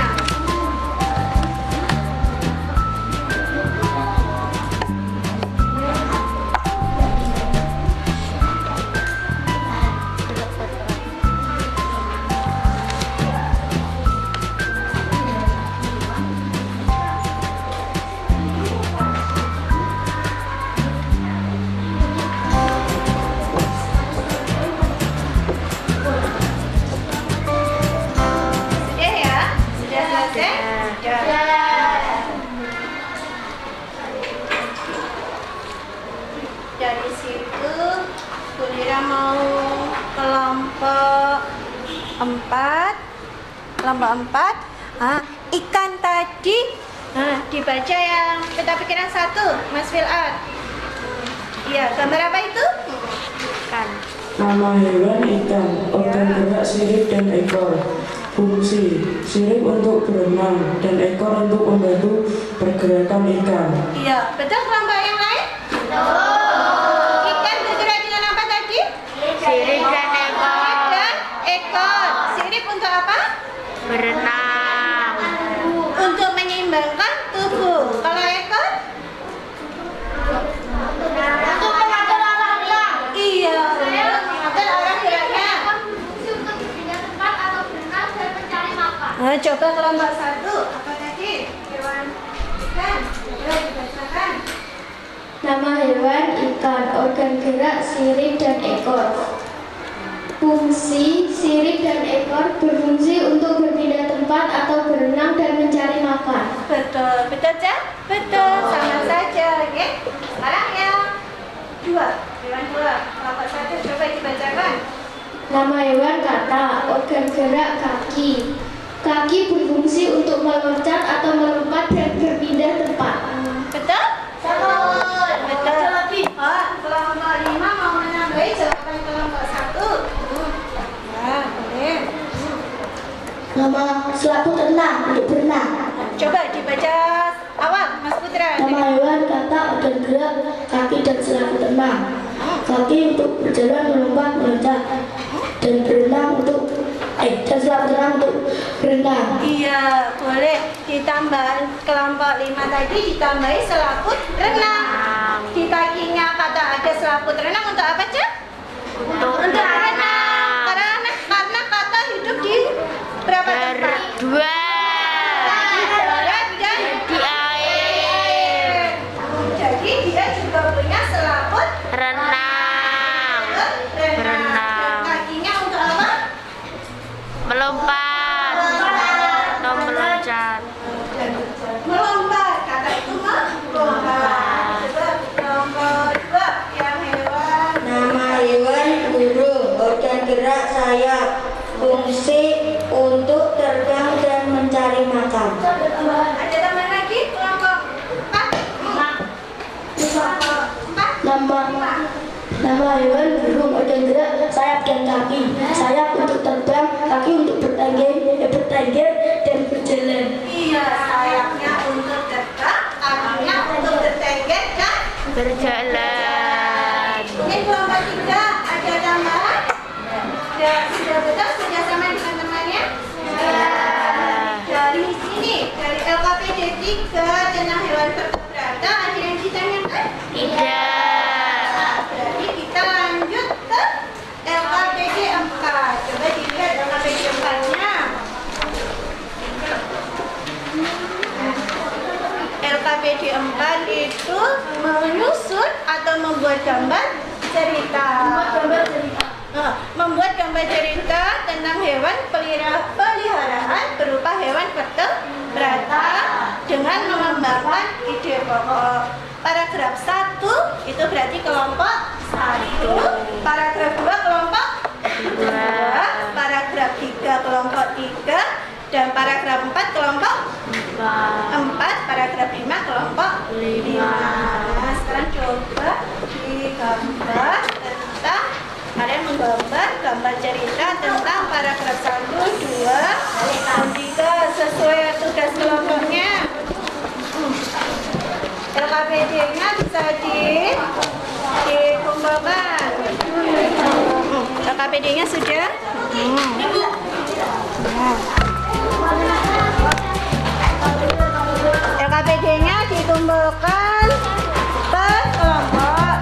Sudah ya? Sudah selesai? Sudah. Dari situ Kulira mau kelompok 4. Kelompok 4. Ikan tadi dibaca yang peta pikiran 1, Mas Filat. Iya, gambar apa itu? Ikan. Nama hewan ikan, organ gerak sirip dan ekor. Fungsi, sirip untuk berenang dan ekor untuk membantu pergerakan ikan. Iya, betul kelompok yang lain? Ikan bergerak dengan apa tadi? Sirip dan ekor. Sirip dan ekor. Sirip untuk apa? Berenang. Untuk menyeimbangkan tubuh. Kalau ekor? Untuk mengatur arah gerak. Iya, untuk mengatur arah geraknya. Untuk berpindah tempat atau berenang dan mencari makan. Coba kelompok 1. Apa tadi? Hewan ikan. Coba dibacakan. Nama hewan ikan, organ gerak sirip dan ekor. Fungsi sirip dan ekor berfungsi untuk berpindah tempat atau berenang dan mencari makan. Betul, betul Cak? Betul, sama saja. Oke. Sekarang yang 2. Hewan 2. Kelompok 1. Coba dibacakan. Nama hewan kata, organ gerak kaki. Kaki berfungsi untuk meloncat atau melompat dan berpindah tempat. Betul? Betul. Oh, kelompok 5 mau menambahi jawaban kelompok 1. Ya, boleh. Nama selaput renang untuk berenang. Coba dibaca awal, Mas Putra. Nama hewan kata, organ gerak kaki dan selaput renang. Kaki untuk berjalan, melompat, meloncat dan berenang untuk dan selaput renang untuk berenang. Iya, boleh ditambah kelompok 5 tadi ditambahi selaput renang. Di kakinya kata ada selaput renang untuk apa, Cak? Untuk renang. Karena kata hidup di berapa tempat? Berdua. Di darat dan Di air. Jadi dia juga punya selaput Renang. renang. Berenang. Dan kakinya untuk apa? Melompat. Atau meloncat. Melompat. Kata itu melompat. Coba kelompok 2 yang hewan. Nama hewan burung, organ gerak sayap. berfungsi untuk terbang dan mencari makan. Ada tambahan lagi? Kelompok 4. Nama hewan burung ada gerak, sayap dan kaki. Sayap untuk terbang, kaki untuk bertengger dan berjalan. Iya, sayapnya untuk terbang, kakinya untuk bertengger dan Berjalan. Mungkin kelompok 3 ada tambahan? Sudah betul? Sudah sama dengan temannya? Dari sini, dari LKPD 3 tentang hewan vertebrata, ada yang ditanyakan? Tidak. Berarti kita lanjut ke LKPD 4. Coba dilihat LKPD 4-nya. LKPD 4 itu menyusun atau membuat gambar cerita. Membuat gambar cerita tentang hewan peliharaan berupa hewan vertebrata dengan mengembangkan ide pokok. Paragraf 1 itu berarti kelompok 1, paragraf 2 kelompok 2, paragraf 3 kelompok 3, dan paragraf 4 kelompok 4, paragraf 5 kelompok 5. Nah, sekarang coba digambar tentang kalian menggambar gambar cerita tentang paragraf 1, 2, dan 3 sesuai tugas kelompoknya. LKPD-nya bisa dikumpulkan. LKPD-nya sudah. LKPD-nya dikumpulkan per kelompok.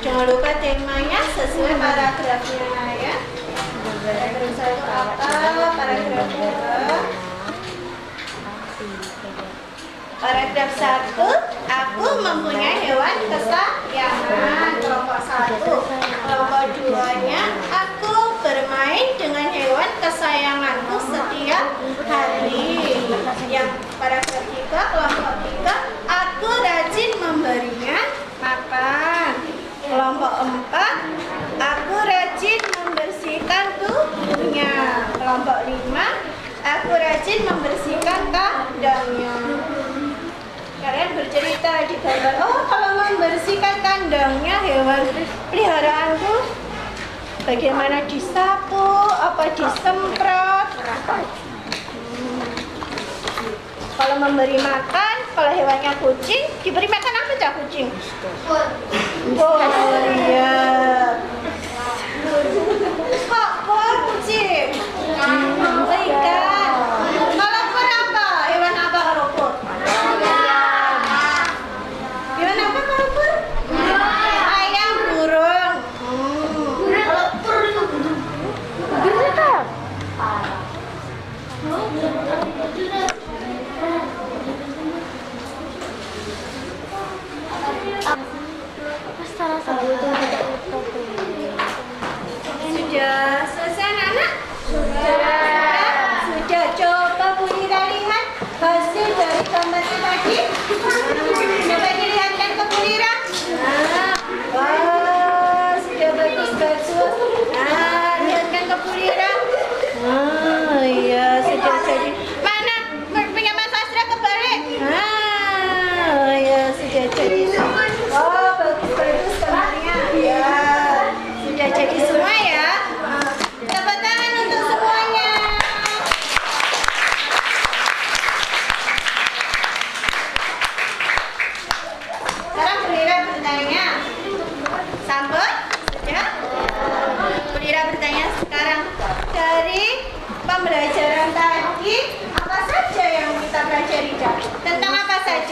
Jangan lupa temanya sesuai paragrafnya ya. Paragraf 1 apa? Paragraf 2. Paragraf 1, aku mempunyai hewan kesayangan. Kelompok 1. Kelompok 2-nya, aku bermain dengan hewan kesayanganku setiap hari. Yang paragraf 3, kelompok 3, aku rajin memberinya makan. Kelompok 4, aku rajin membersihkan tubuhnya. Kelompok 5, aku rajin membersihkan kandangnya. Kalian bercerita di gambar, oh kalau membersihkan kandangnya hewan peliharaanku, bagaimana disapu, apa disemprot. Kalau memberi makan, kalau hewannya kucing, diberi makan apa cak kucing? Oh iya. Kok kucing? Ikan. Kalau pur apa? Hewan apa kalau pur? Hewan apa kalau pur? Ayam, burung. Kalau pur itu sudah selesai anak-anak? Sudah. Coba bunyi tadi.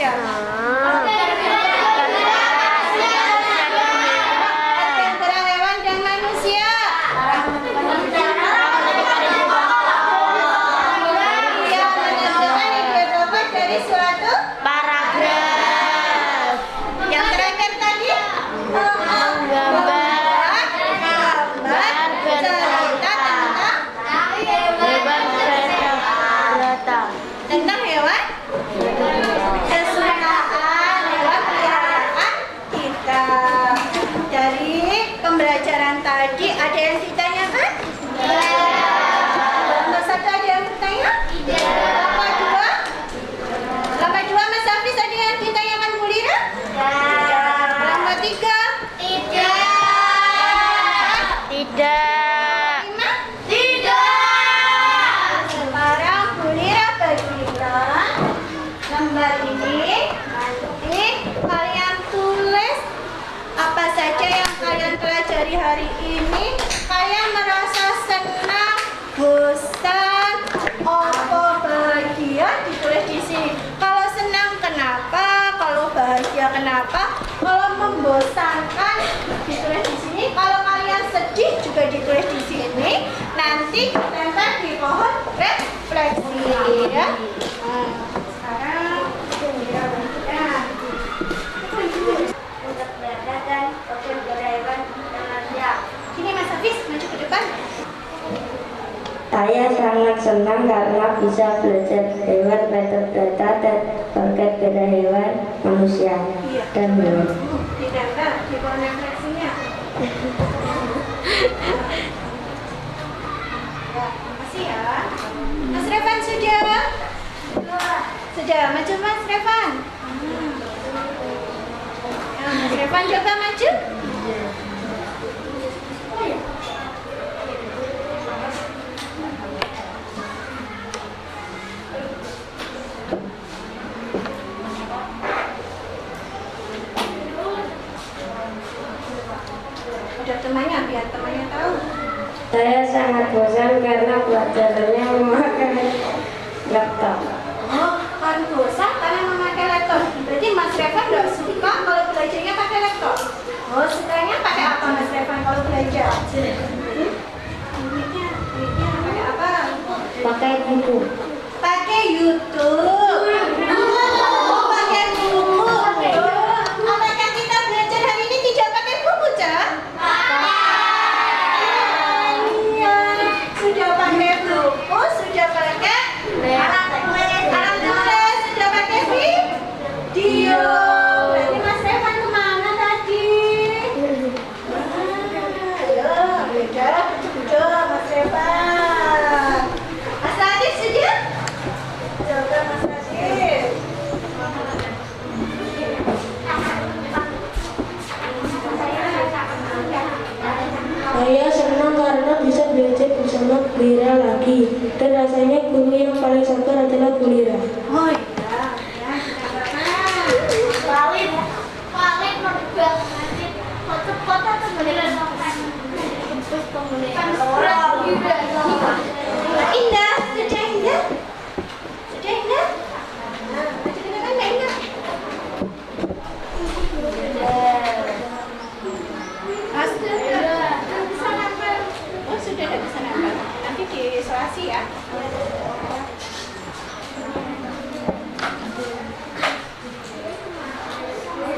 belajar? Antara hewan dan manusia. Yang menentukan ide dapat dari suatu paragraf. Yang terakhir tadi gambar cerita tentang hewan kesukaan hewan peliharaan kita. Dari pembelajaran tadi ada yang ditanyakan? Nomor 1 ada yang bertanya? Nomor 2? Mas Hafiz ada yang ditanyakan Bu Lira? Nomor 3? Tidak. 5? Sekarang Bu Lira bagikan lembar ini. Nanti kalian tulis apa saja yang kalian pelajari hari ini. Kalian merasa senang, bosan, apa bahagia, ditulis di sini. Kalau senang kenapa? Kalau bahagia kenapa? Kalau membosankan ditulis di sini. Kalau kalian sedih juga ditulis di sini. Nanti tempel di pohon refleksi ya. Sekarang kita bagikan. Untuk bedakan kategori hewan dengan siap. Sini Mas Hafiz, maju ke depan. Saya sangat senang karena bisa belajar hewan, metadata, dan terkait beda hewan, manusia, dan hewan. Ditempel di pohon refleksinya. Ya, makasih ya. Mas Revan sudah? Sudah, maju Mas Revan. Ya, Mas Revan coba maju. Ada temannya, biar temannya tahu. Saya sangat bosan karena pelajarannya memakai laptop. Oh, kan bosan karena memakai laptop. Berarti Mas Revan nggak suka kalau belajarnya pakai laptop. Oh, sukanya pakai apa Mas Revan kalau belajar? Duitnya pakai apa? Pakai buku. Pakai YouTube. Oh, pakai buku. Apakah kita belajar hari ini tidak pakai buku, Cak? Iya, sudah pakai buku, sudah pakai alat tulis, sudah pakai video. Berarti Mas Revan kemana tadi? Ayo, beda, Mas Revan. Mas Adit sudah? Coba Mas Adit. Saya senang karena bisa belajar bersama Bu Lira lagi. Dan rasanya guru yang paling sabar adalah Bu Lira. Oh iya, ya, Paling menegang nanti foto-foto tuh beneran terus kemudian orang juga Indah, sudah Indah? Sudah Indah? Nah, maju ke depan Mbak Indah. Ah, sudah. Oh, sudah ada bisa nempel. Nanti diisolasi ya.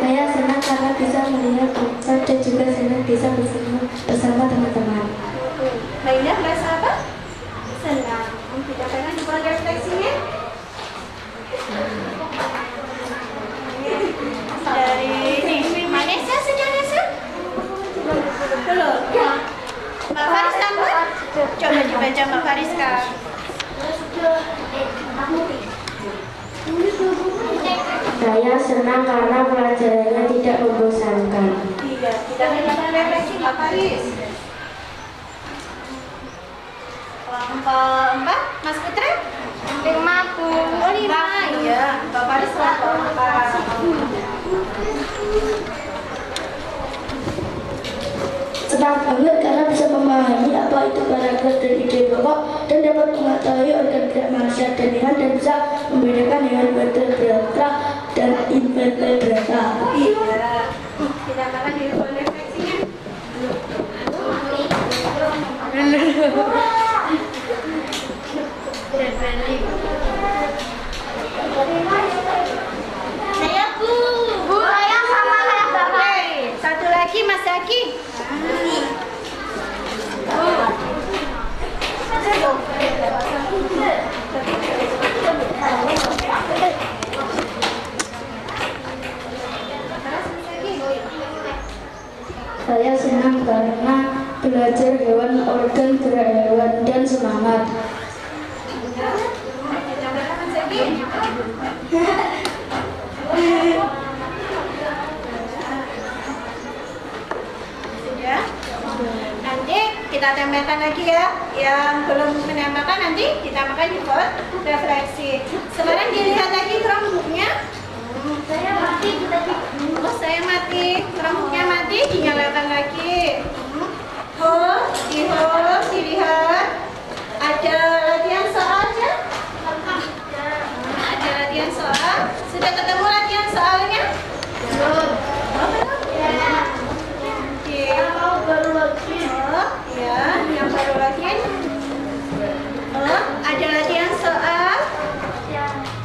Saya senang karena bisa melihat laptop dan juga senang bisa bersama teman-teman. Mbak Indah merasa apa? Senang. Kita pengen dibuat refleksinya. Dari ini, Manesa sudah Nesa? Belum. Mbak Faris tambah? Coba dibaca Mbak Fariska. Saya senang karena pelajarannya tidak membosankan. Iya, kita melakukan refleksi Mbak Faris. Kelompok 4, Mas Putra? 50. Oh 5, iya. Mbak Faris kelompok 4. bermanfaat banget karena bisa memahami apa itu paragraf dan ide pokok dan dapat mengetahui organ gerak manusia dan hewan dan bisa membedakan hewan vertebrata dan invertebrata. Iya. Kita makan di refleksinya. Saya Bu. Bu, saya sama kayak Bapak. Satu lagi Mas Zaki. Saya senang karena belajar hewan, organ gerak hewan dan semangat. Sudah? Nanti kita tambahkan lagi ya. Yang belum menambahkan nanti ditambahkan di buat refleksi. Sekarang dilihat lagi kelompoknya. Saya mati tadi. Oh, saya mati. Kelompoknya mati, dinyalakan lagi. Dilihat. Ada latihan soalnya? Ada latihan soal. Sudah ketemu latihan soalnya? Belum. Oke. Kalau baru lagi. Oh, ya, yang baru latihan. Oh, ada latihan soal.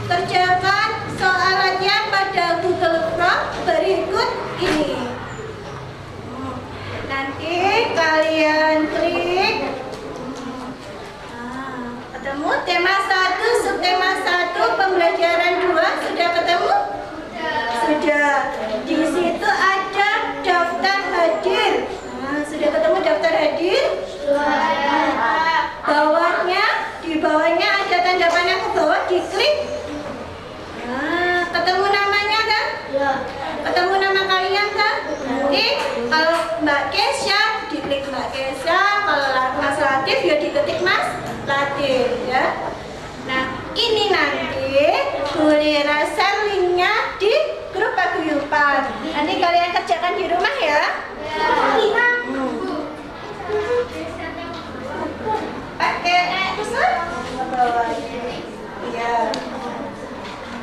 Kerjakan soal latihan pada Google Form berikut ini. Nanti kalian klik. Ketemu tema 1, subtema 1, pembelajaran 2 sudah ketemu? Sudah. Di situ ada daftar hadir. Sudah ketemu daftar hadir? Di bawahnya ada tanda panah ke bawah, diklik. Ketemu namanya kan? Ya. Ketemu nama kalian kan? Nanti kalau Mbak Kesha diklik Mbak Kesha, kalau Mas Latif ya diketik Mas Latif ya. Nah ini nanti boleh share linknya di grup paguyuban. Nanti kalian kerjakan di rumah ya. Pakai pusat? Iya.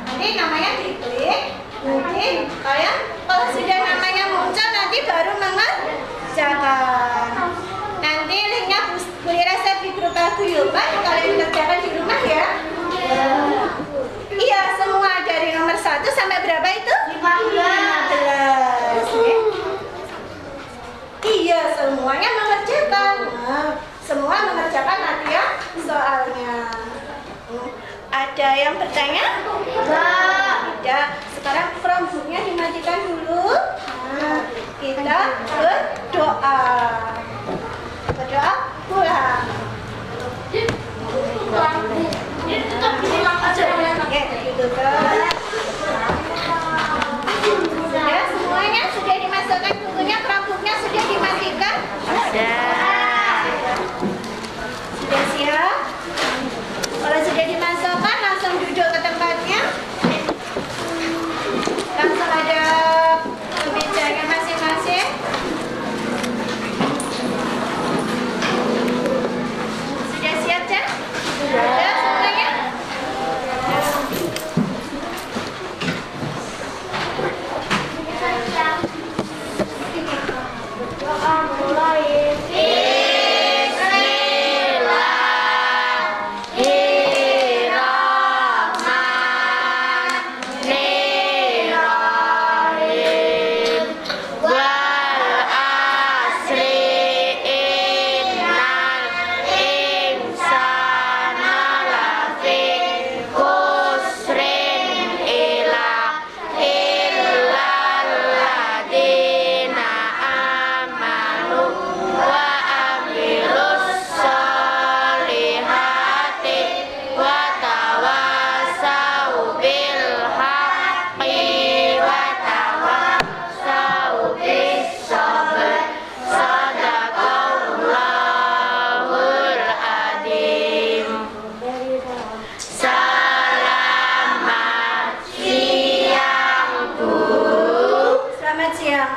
Nanti namanya diklik. Nanti kalian kalau sudah namanya muncul nanti baru mengerjakan. Nanti linknya boleh share di grup paguyuban. Kalian kerjakan di rumah ya. Iya, semua dari nomor 1 sampai berapa itu? 15. Iya, semuanya mengerjakan. Semua mengerjakan latihan soalnya. Ada yang bertanya? Tidak. Sekarang Chromebooknya dimatikan dulu. Kita berdoa. Berdoa pulang. Oke, gitu kan. Sudah semuanya sudah dimasukkan bukunya, Chromebooknya sudah dimatikan? Sudah siap? Kalau sudah dimasukkan langsung duduk ke tempatnya. Langsung ada kemejanya masing-masing. Sudah siap, Cak? Sudah semuanya? Doa mulai.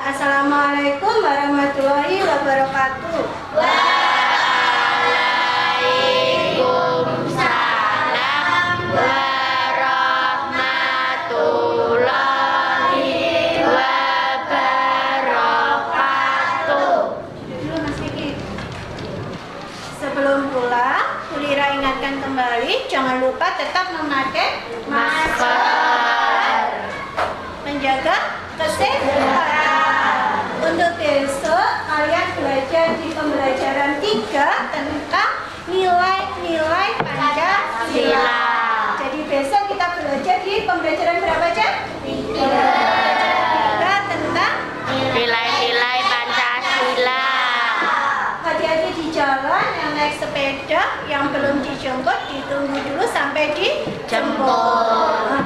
Assalamualaikum warahmatullahi wabarakatuh. jangan lupa tetap memakai masker, menjaga kesehatan. Untuk besok kalian belajar di pembelajaran 3 tentang nilai-nilai Pancasila. Jadi besok kita belajar di pembelajaran berapa aja? 3 tentang Nilai-nilai Pancasila. hati-hati di jalan, yang naik sepeda, yang belum dijemput ditunggu dulu sampai dijemput.